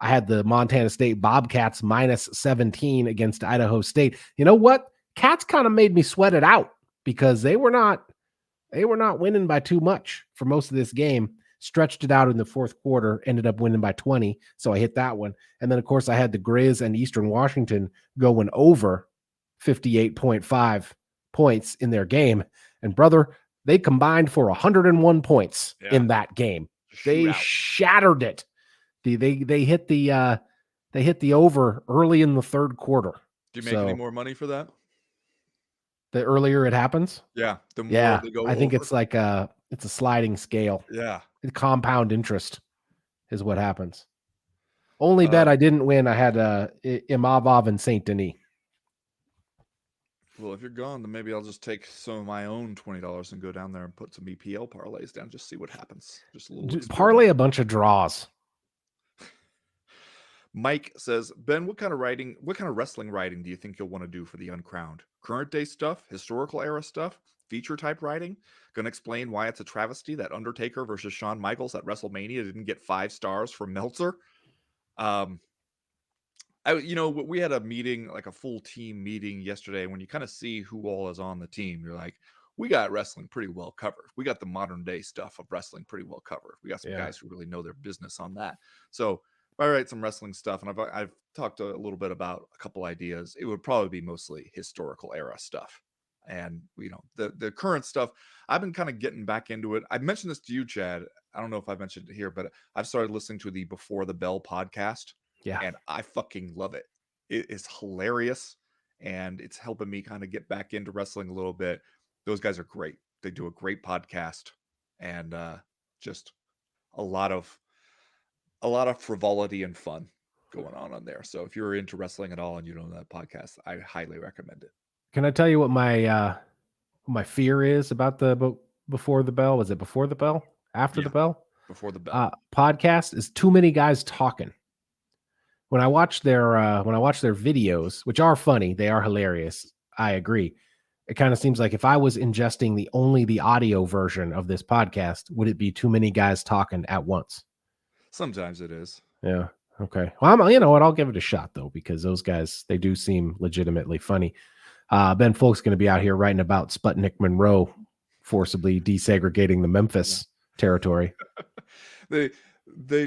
I had the Montana State Bobcats -17 against Idaho State. You know what? Cats kind of made me sweat it out because they were not winning by too much for most of this game. Stretched it out in the fourth quarter, ended up winning by 20. So I hit that one. And then, of course, I had the Grizz and Eastern Washington going over 58.5 points in their game. And, brother, they combined for 101 points in that game. They Shootout. shattered it. They hit the over early in the third quarter. Do you make any So more money for that? the earlier it happens, Yeah, the more yeah, they go I think over. it's like it's a sliding scale. Yeah. The compound interest is what happens. Only bet Uh, I didn't win. I had Imavov and Saint Denis. well, if you're gone, then maybe I'll just take some of my own $20 and go down there and put some EPL parlays down. Just see what happens. Just a little experiment. Parlay a bunch of draws. Mike says, Ben, what kind of wrestling writing do you think you'll want to do for the Uncrowned? Current day stuff, historical era stuff, feature type writing? Gonna explain why it's a travesty that Undertaker versus Shawn Michaels at WrestleMania didn't get 5 stars from Meltzer. Um, we had a meeting, like a full team meeting yesterday. When you kind of see who all is on the team, you're like, we got wrestling pretty well covered. We got the modern day stuff of wrestling pretty well covered. We got some Yeah. guys who really know their business on that. So if I write some wrestling stuff, and I've talked a little bit about a couple ideas, it would probably be mostly historical era stuff. And the current stuff, I've been kind of getting back into it. I mentioned this to you, Chad. I don't know if I mentioned it here, but I've started listening to the Before the Bell podcast, Yeah. and I fucking love it. It is hilarious, and it's helping me kind of get back into wrestling a little bit. Those guys are great. They do a great podcast, and just a lot of frivolity and fun going on there. So if you're into wrestling at all and you don't know that podcast, I highly recommend it. Can I tell you what my fear is about the Before the Bell? Was it Before the Bell? After Yeah, the Bell? Before the Bell. Podcast is too many guys talking. When I watch their videos, which are funny, they are hilarious. I agree. It kind of seems like if I was ingesting the audio version of this podcast, would it be too many guys talking at once? Sometimes it is. Yeah. Okay. Well, you know what? I'll give it a shot though, because those guys, they do seem legitimately funny. Ben Folk's going to be out here writing about Sputnik Monroe forcibly desegregating the Memphis territory. They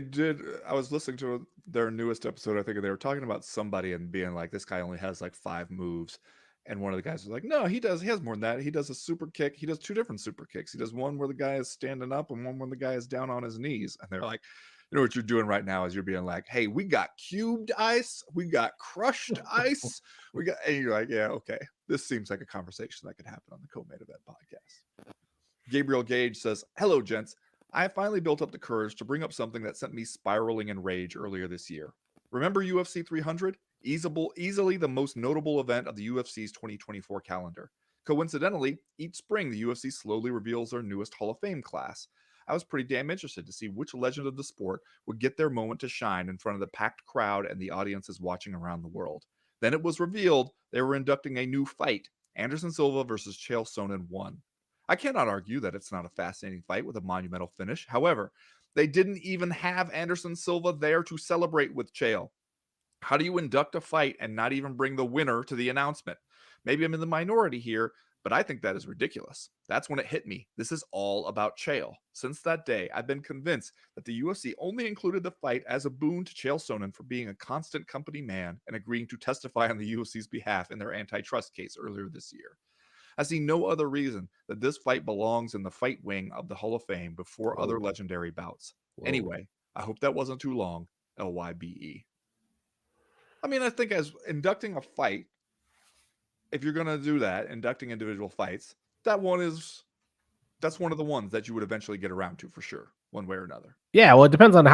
did. I was listening to their newest episode, I think, and they were talking about somebody and being like, this guy only has like 5 moves. And one of the guys was like, no, he has more than that. He does a super kick. He does 2 different super kicks. He does one where the guy is standing up and one where the guy is down on his knees. And they're like, you know what you're doing right now is you're being like, hey, we got cubed ice, we got crushed ice, and you're like, yeah, okay. This seems like a conversation that could happen on the Co-Main Event podcast. Gabriel Gage says, hello, gents. I have finally built up the courage to bring up something that sent me spiraling in rage earlier this year. Remember UFC 300? Easily the most notable event of the UFC's 2024 calendar. Coincidentally, each spring the UFC slowly reveals their newest Hall of Fame class. I was pretty damn interested to see which legend of the sport would get their moment to shine in front of the packed crowd and the audiences watching around the world. Then it was revealed they were inducting a new fight, Anderson Silva versus Chael Sonnen 1. I cannot argue that it's not a fascinating fight with a monumental finish. However, they didn't even have Anderson Silva there to celebrate with Chael. How do you induct a fight and not even bring the winner to the announcement? Maybe I'm in the minority here, but I think that is ridiculous. That's when it hit me. This is all about Chael. Since that day, I've been convinced that the UFC only included the fight as a boon to Chael Sonnen for being a constant company man and agreeing to testify on the UFC's behalf in their antitrust case earlier this year. I see no other reason that this fight belongs in the fight wing of the Hall of Fame before other Whoa. legendary bouts. Whoa. Anyway, I hope that wasn't too long. LYBE. I mean, I think as inducting a fight, if you're going to do that, inducting individual fights, that's one of the ones that you would eventually get around to for sure, one way or another. Yeah, well, it depends on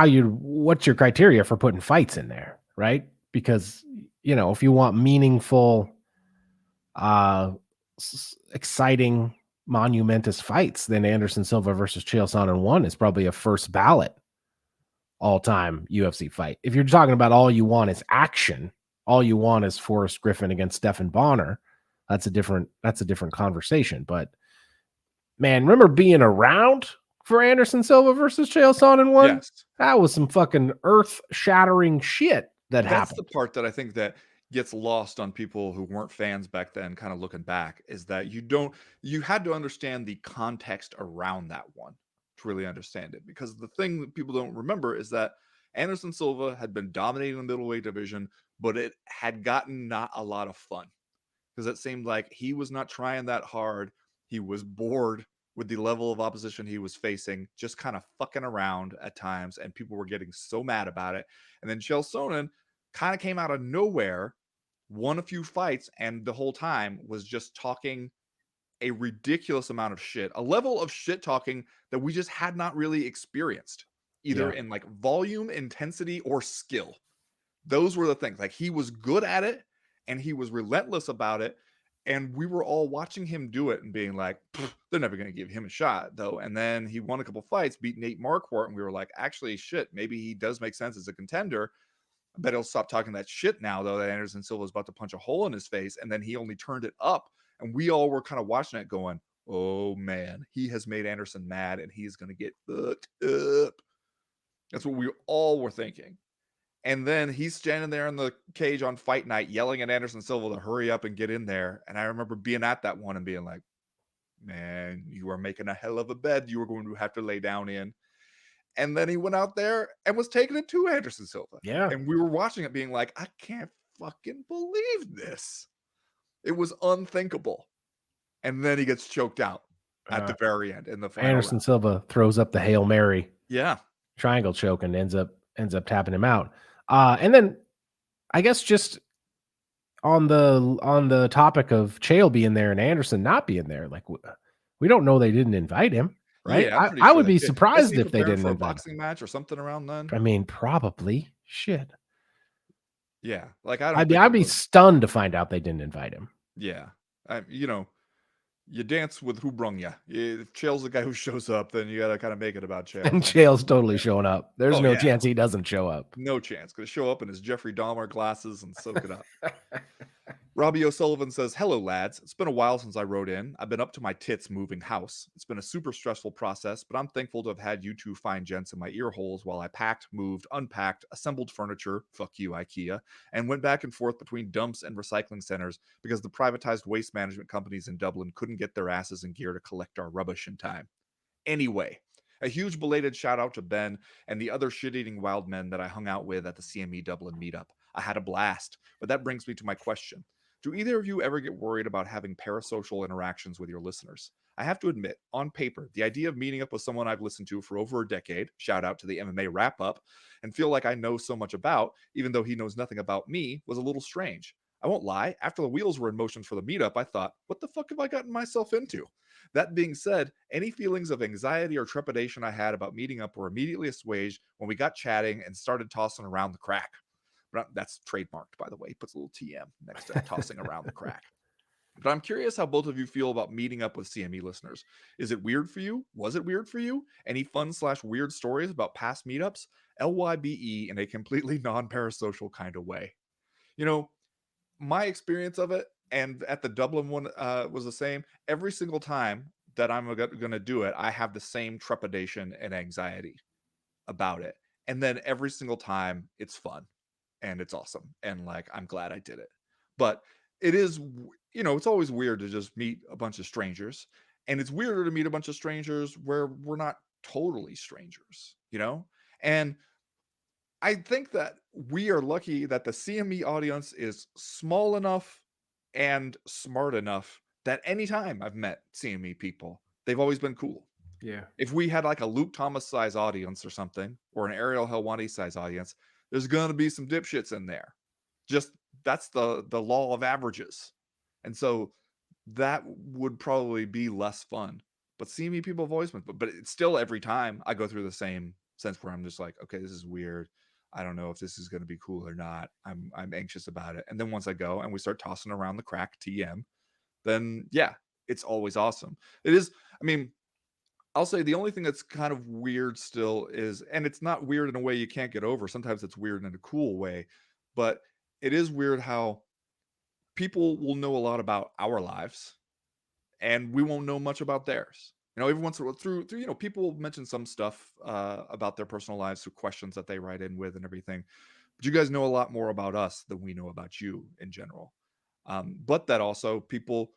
what's your criteria for putting fights in there, right? Because if you want meaningful, exciting, monumentous fights, then Anderson Silva versus Chael Sonnen 1 is probably a first ballot all-time UFC fight. If you're talking about all you want is action, all you want is Forrest Griffin against Stephan Bonner, that's a different conversation. But man, remember being around for Anderson Silva versus Chael Sonnen 1? Yes. That was some fucking earth-shattering shit that That's happened. the part that I think that gets lost on people who weren't fans back then, kind of looking back, is that you had to understand the context around that one to really understand it. Because the thing that people don't remember is that Anderson Silva had been dominating the middleweight division, but it had gotten not a lot of fun because it seemed like he was not trying that hard. He was bored with the level of opposition he was facing, just kind of fucking around at times, and people were getting so mad about it. And then Chael Sonnen kind of came out of nowhere, won a few fights, and the whole time was just talking a ridiculous amount of shit, a level of shit talking that we just had not really experienced, either Yeah. in like volume, intensity, or skill. Those were the things. Like he was good at it and he was relentless about it. And we were all watching him do it and being like, they're never going to give him a shot, though. And then he won a couple fights, beat Nate Marquardt, and we were like, actually, shit, maybe he does make sense as a contender. I bet he'll stop talking that shit now, though, that Anderson Silva is about to punch a hole in his face. And then he only turned it up. And we all were kind of watching it going, oh, man, he has made Anderson mad and he's going to get fucked up. That's what we all were thinking. And then he's standing there in the cage on fight night yelling at Anderson Silva to hurry up and get in there. And I remember being at that one and being like, man, you are making a hell of a bed you are going to have to lay down in. And then he went out there and was taking it to Anderson Silva. Yeah. And we were watching it being like, I can't fucking believe this. It was unthinkable. And then he gets choked out at the very end in the final Anderson round. Silva throws up the Hail Mary Yeah. triangle choke and ends up tapping him out. And then I guess just on the topic of Chael being there and Anderson not being there, like we don't know they didn't invite him, right? Yeah, I'm pretty I sure would they be did. Wasn't surprised he if they preparing didn't for a invite him. boxing match or something around then? I mean, probably. Shit. Yeah. Like, I don't think I'd it be was. stunned to find out they didn't invite him. Yeah. You dance with who brung ya. If Chael's the guy who shows up, then you got to kind of make it about Chael. And Chael's totally showing up. There's Oh, no yeah. chance he doesn't show up. No chance. Going to show up in his Jeffrey Dahmer glasses and soak it up. Robbie O'Sullivan says, hello, lads. It's been a while since I wrote in. I've been up to my tits moving house. It's been a super stressful process, but I'm thankful to have had you two fine gents in my ear holes while I packed, moved, unpacked, assembled furniture, fuck you, IKEA, and went back and forth between dumps and recycling centers because the privatized waste management companies in Dublin couldn't get their asses in gear to collect our rubbish in time. Anyway, a huge belated shout out to Ben and the other shit-eating wild men that I hung out with at the CME Dublin meetup. I had a blast, but that brings me to my question. Do either of you ever get worried about having parasocial interactions with your listeners? I have to admit, on paper, the idea of meeting up with someone I've listened to for over a decade, shout out to the MMA wrap up, and feel like I know so much about, even though he knows nothing about me, was a little strange. I won't lie, after the wheels were in motion for the meetup, I thought, what the fuck have I gotten myself into? That being said, any feelings of anxiety or trepidation I had about meeting up were immediately assuaged when we got chatting and started tossing around the crack. That's trademarked, by the way. He puts a little TM next to tossing around the crack. But I'm curious how both of you feel about meeting up with CME listeners. Is it weird for you? Was it weird for you? Any fun/weird stories about past meetups? LYBE in a completely non-parasocial kind of way. My experience of it, and at the Dublin one was the same. Every single time that I'm going to do it, I have the same trepidation and anxiety about it. And then every single time it's fun and it's awesome. And like, I'm glad I did it. But it is, it's always weird to just meet a bunch of strangers. And it's weirder to meet a bunch of strangers where we're not totally strangers, And I think that we are lucky that the CME audience is small enough and smart enough that anytime I've met CME people, they've always been cool. Yeah. If we had like a Luke Thomas size audience or something, or an Ariel Helwani size audience, there's going to be some dipshits in there. Just that's the law of averages. And so that would probably be less fun. But CME people have always been, but it's still every time I go through the same sense where I'm just like, okay, this is weird. I don't know if this is going to be cool or not. I'm anxious about it. And then once I go and we start tossing around the crack TM, then yeah, it's always awesome. It is. I mean, I'll say the only thing that's kind of weird still is, and it's not weird in a way you can't get over. Sometimes it's weird in a cool way, but it is weird how people will know a lot about our lives and we won't know much about theirs. Every once in a while through people will mention some stuff about their personal lives through questions that they write in with and everything. But you guys know a lot more about us than we know about you in general. But that also people,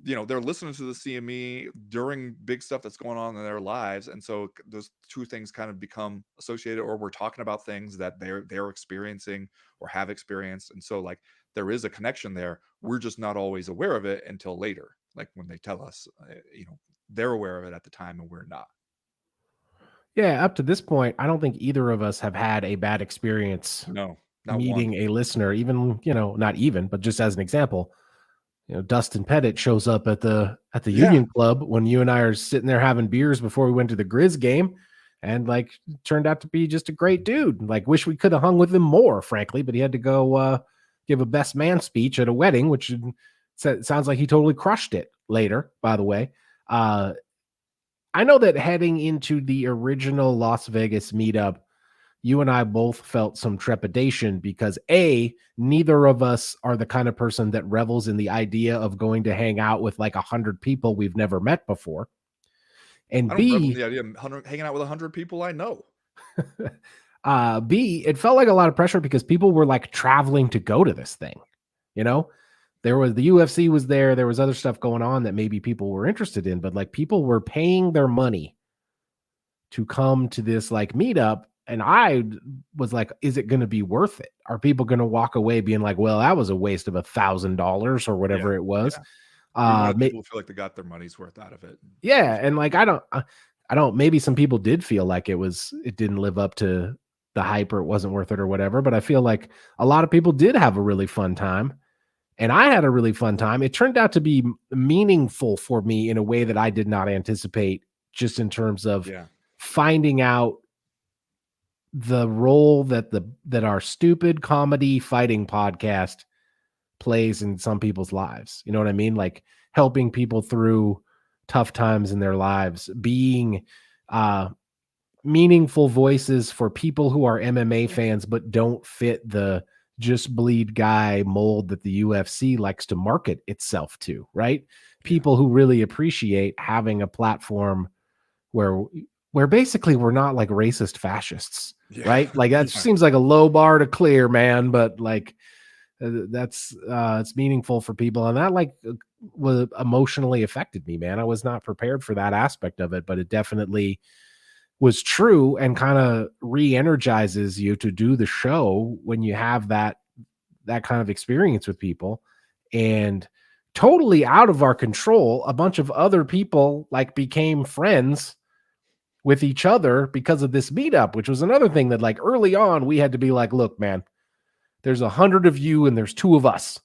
they're listening to the CME during big stuff that's going on in their lives, and so those two things kind of become associated, or we're talking about things that they're experiencing or have experienced, and so like there is a connection there. We're just not always aware of it until later, like when they tell us, they're aware of it at the time and we're not. Yeah, up to this point, I don't think either of us have had a bad experience No, not one. meeting a listener, even, not even, but just as an example, Dustin Pettit shows up at the Yeah. Union Club when you and I are sitting there having beers before we went to the Grizz game, and like turned out to be just a great dude. Like, wish we could have hung with him more, frankly, but he had to go give a best man speech at a wedding, which sounds like he totally crushed it later, by the way. Uh, I know that heading into the original Las Vegas meetup, you and I both felt some trepidation because neither of us are the kind of person that revels in the idea of going to hang out with like 100 people we've never met before. I And don't revel in B, the idea of hanging out with 100 people I know. it felt like a lot of pressure because people were like traveling to go to this thing. You know, there was the UFC was there. There was other stuff going on that maybe people were interested in, but like people were paying their money to come to this like meetup. And I was like, is it going to be worth it? Are people going to walk away being like, well, that was a waste of $1,000 or Yeah. whatever it was? Yeah. We wanted people to feel like they got their money's worth out of it. Yeah. And like, I don't, maybe some people did feel like it didn't live up to the hype or it wasn't worth it or whatever. But I feel like a lot of people did have a really fun time. And I had a really fun time. It turned out to be meaningful for me in a way that I did not anticipate, just in terms of Yeah. finding out the role that our stupid comedy fighting podcast plays in some people's lives. You know what I mean? Like helping people through tough times in their lives, being uh meaningful voices for people who are MMA fans but don't fit the just bleed guy mold that the UFC likes to market itself to, right? Yeah. People who really appreciate having a platform where basically we're not like racist fascists, Yeah. right? Like that Yeah. seems like a low bar to clear, man, but like that's it's meaningful for people, and that like was emotionally affected me, man. I was not prepared for that aspect of it, but it definitely was true and kind of re-energizes you to do the show when you have that kind of experience with people. And totally out of our control, a bunch of other people like became friends with each other because of this meetup, which was another thing that like early on we had to be like, look, man, there's 100 of you and there's 2 of us.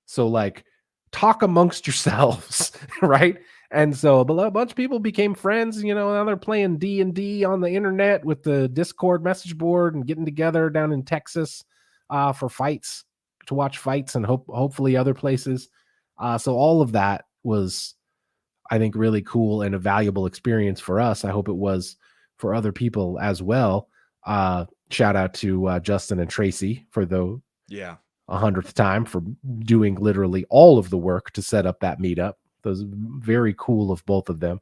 So like talk amongst yourselves, right? And so a bunch of people became friends. Now they're playing D&D on the internet with the Discord message board and getting together down in Texas for fights, to watch fights, and hopefully other places. So all of that was, I think, really cool and a valuable experience for us. I hope it was for other people as well. Shout out to Justin and Tracy for the Yeah. 100th time for doing literally all of the work to set up that meetup. Those very cool of both of them.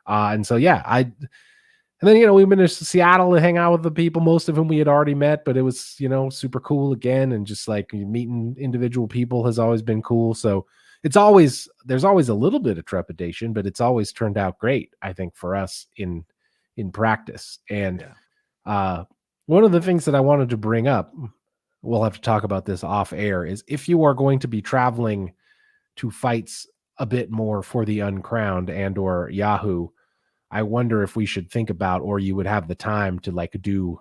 And so, yeah, and then, we've been to Seattle to hang out with the people, most of whom we had already met, but it was, super cool again. And just like meeting individual people has always been cool. So there's always a little bit of trepidation, but it's always turned out great, I think, for us in practice. And Yeah. one of the things that I wanted to bring up, we'll have to talk about this off air, is if you are going to be traveling to fights a bit more for the Uncrowned and or Yahoo, I wonder if we should think about, or you would have the time to like do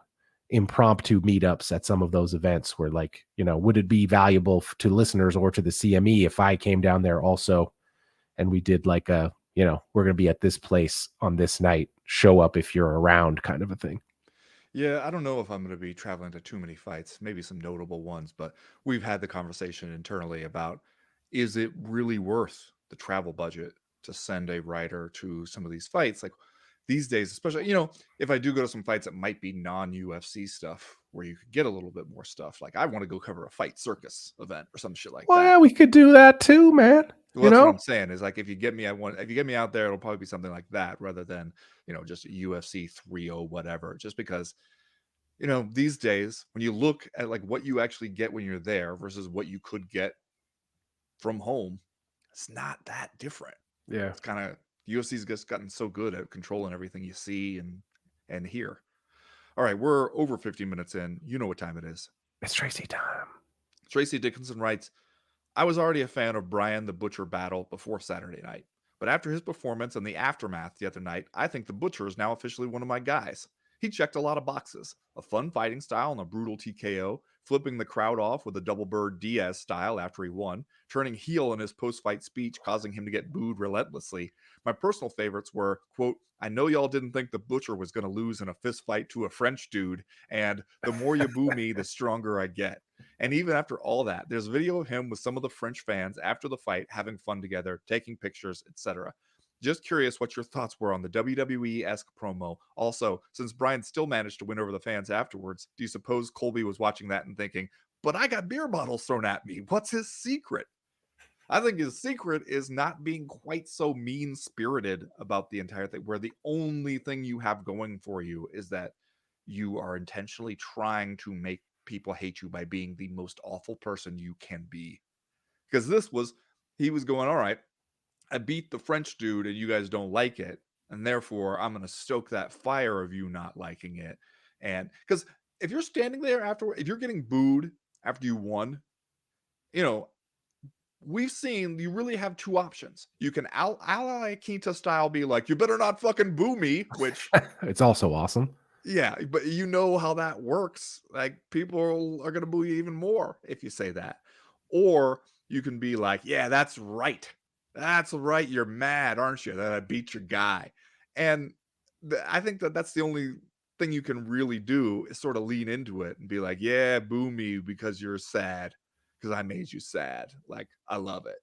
impromptu meetups at some of those events where like, would it be valuable to listeners or to the CME if I came down there also and we did like we're going to be at this place on this night, show up if you're around kind of a thing. Yeah, I don't know if I'm going to be traveling to too many fights, maybe some notable ones, but we've had the conversation internally about, is it really worth the travel budget to send a writer to some of these fights? Like these days, especially, if I do go to some fights that might be non-UFC stuff where you could get a little bit more stuff. Like I want to go cover a fight circus event or some shit like Well, that. yeah, we could do that too, man. Well, that's what I'm saying is like if you get me out there, it'll probably be something like that rather than, just a UFC 30 whatever, just because these days, when you look at like what you actually get when you're there versus what you could get from home, it's not that different. Yeah. It's kind of UFC's just gotten so good at controlling everything you see and hear. All right, we're over 15 minutes in. You know what time it is. It's Tracy time. Tracy Dickinson writes, I was already a fan of Brian the Butcher Battle before Saturday night. But after his performance and the aftermath the other night, I think the Butcher is now officially one of my guys. He checked a lot of boxes: a fun fighting style and a brutal TKO, flipping the crowd off with a double bird Diaz style after he won, turning heel in his post fight speech, causing him to get booed relentlessly. My personal favorites were, quote, "I know y'all didn't think the Butcher was going to lose in a fist fight to a French dude," and "the more you boo me, the stronger I get." And even after all that, there's video of him with some of the French fans after the fight, having fun together, taking pictures, etc. Just curious what your thoughts were on the WWE-esque promo. Also, since Bryan still managed to win over the fans afterwards, do you suppose Colby was watching that and thinking, but I got beer bottles thrown at me. What's his secret? I think his secret is not being quite so mean-spirited about the entire thing, where the only thing you have going for you is that you are intentionally trying to make people hate you by being the most awful person you can be. Because he was going, all right, I beat the French dude and you guys don't like it. And therefore, I'm going to stoke that fire of you not liking it. And because if you're standing there if you're getting booed after you won, you know, we've seen you really have two options. You can ally Quinta style be like, you better not fucking boo me, which It's also awesome. yeah, but you know how that works. Like, people are going to boo you even more if you say that. Or you can be like, yeah, that's right. That's right. You're mad, aren't you, that I beat your guy? And I think that that's the only thing you can really do is sort of lean into it and be like, yeah, boo me because you're sad, because I made you sad. Like, I love it.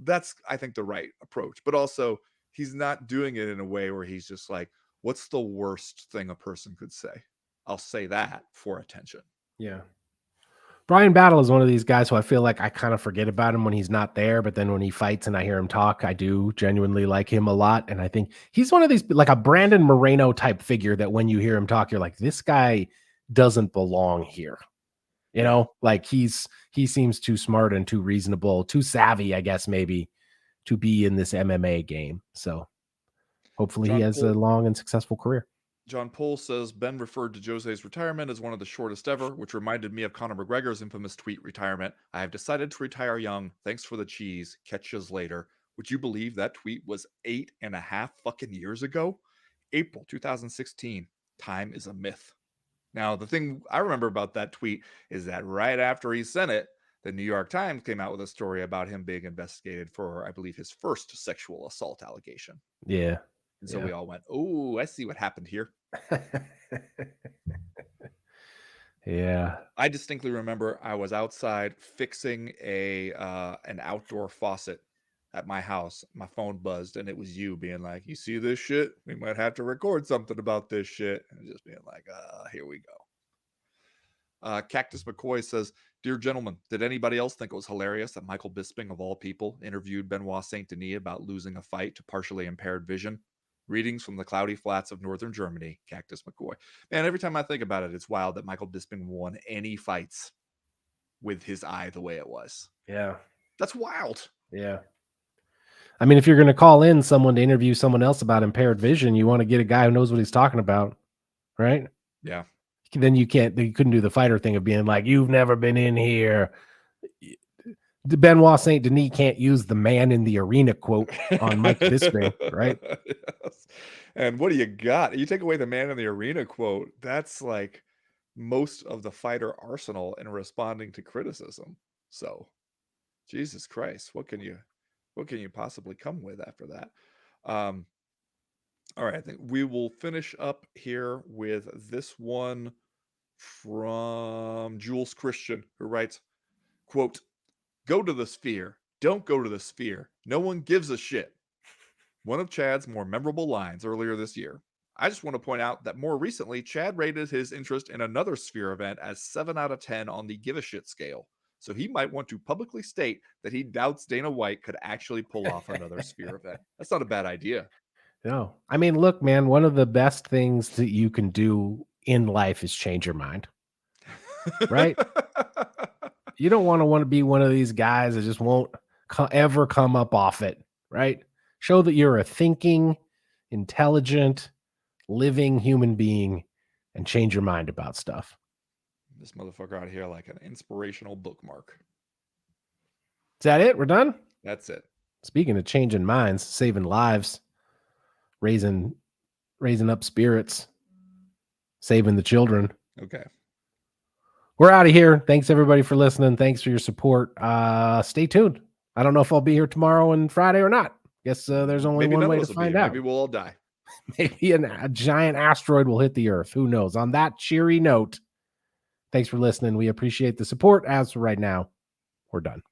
That's, I think, the right approach. But also, he's not doing it in a way where he's just like, what's the worst thing a person could say? I'll say that for attention. Yeah. Brian Battle is one of these guys who I feel like I kind of forget about him when he's not there, but then when he fights and I hear him talk, I do genuinely like him a lot. And I think he's one of these, like a Brandon Moreno type figure, that when you hear him talk, you're like, this guy doesn't belong here. You Yeah. know, like he seems too smart and too reasonable, too savvy, I guess, maybe, to be in this MMA game. So hopefully he has a long and successful career. John Pohl says Ben referred to Jose's retirement as one of the shortest ever, which reminded me of Conor McGregor's infamous tweet retirement. I have decided to retire young. Thanks for the cheese. Catch yous later. Would you believe that tweet was 8.5 fucking years ago? April 2016. Time is a myth. Now, the thing I remember about that tweet is that right after he sent it, the New York Times came out with a story about him being investigated for, I believe, his first sexual assault allegation. Yeah. And so we all went, oh, I see what happened here. Yeah. I distinctly remember I was outside fixing an outdoor faucet at my house. My phone buzzed and it was you being like, you see this shit? We might have to record something about this shit. And just being like, here we go. Cactus McCoy says, dear gentlemen, did anybody else think it was hilarious that Michael Bisping, of all people, interviewed Benoit Saint Denis about losing a fight to partially impaired vision? Readings from the cloudy flats of northern Germany, Cactus McCoy. Man, every time I think about it, it's wild that Michael Bisping won any fights with his eye the way it was. Yeah. That's wild. Yeah. I mean, if you're going to call in someone to interview someone else about impaired vision, you want to get a guy who knows what he's talking about, right? Yeah. Then you couldn't do the fighter thing of being like, you've never been in here. Benoit Saint Denis can't use the man in the arena quote on Mike Bisping, right? Yes. And what do you got? You take away the man in the arena quote, that's like most of the fighter arsenal in responding to criticism. So, Jesus Christ, what can you possibly come with after that? All right, I think we will finish up here with this one from Jules Christian, who writes, quote, go to the sphere. Don't go to the sphere. No one gives a shit. One of Chad's more memorable lines earlier this year. I just want to point out that more recently, Chad rated his interest in another sphere event as 7 out of 10 on the give a shit scale. So he might want to publicly state that he doubts Dana White could actually pull off another sphere event. That's not a bad idea. No. I mean, look, man, one of the best things that you can do in life is change your mind. Right? You don't want to be one of these guys that just won't ever come up off it, right? Show that you're a thinking, intelligent, living human being and change your mind about stuff. This motherfucker out here like an inspirational bookmark. Is that it? We're done? That's it. Speaking of changing minds, saving lives, raising up spirits, saving the children. Okay. We're out of here. Thanks everybody for listening. Thanks for your support. Stay tuned. I don't know if I'll be here tomorrow and Friday or not. Guess there's only one way to find out. Maybe we'll all die. Maybe a giant asteroid will hit the Earth. Who knows? On that cheery note, thanks for listening. We appreciate the support. As for right now, we're done.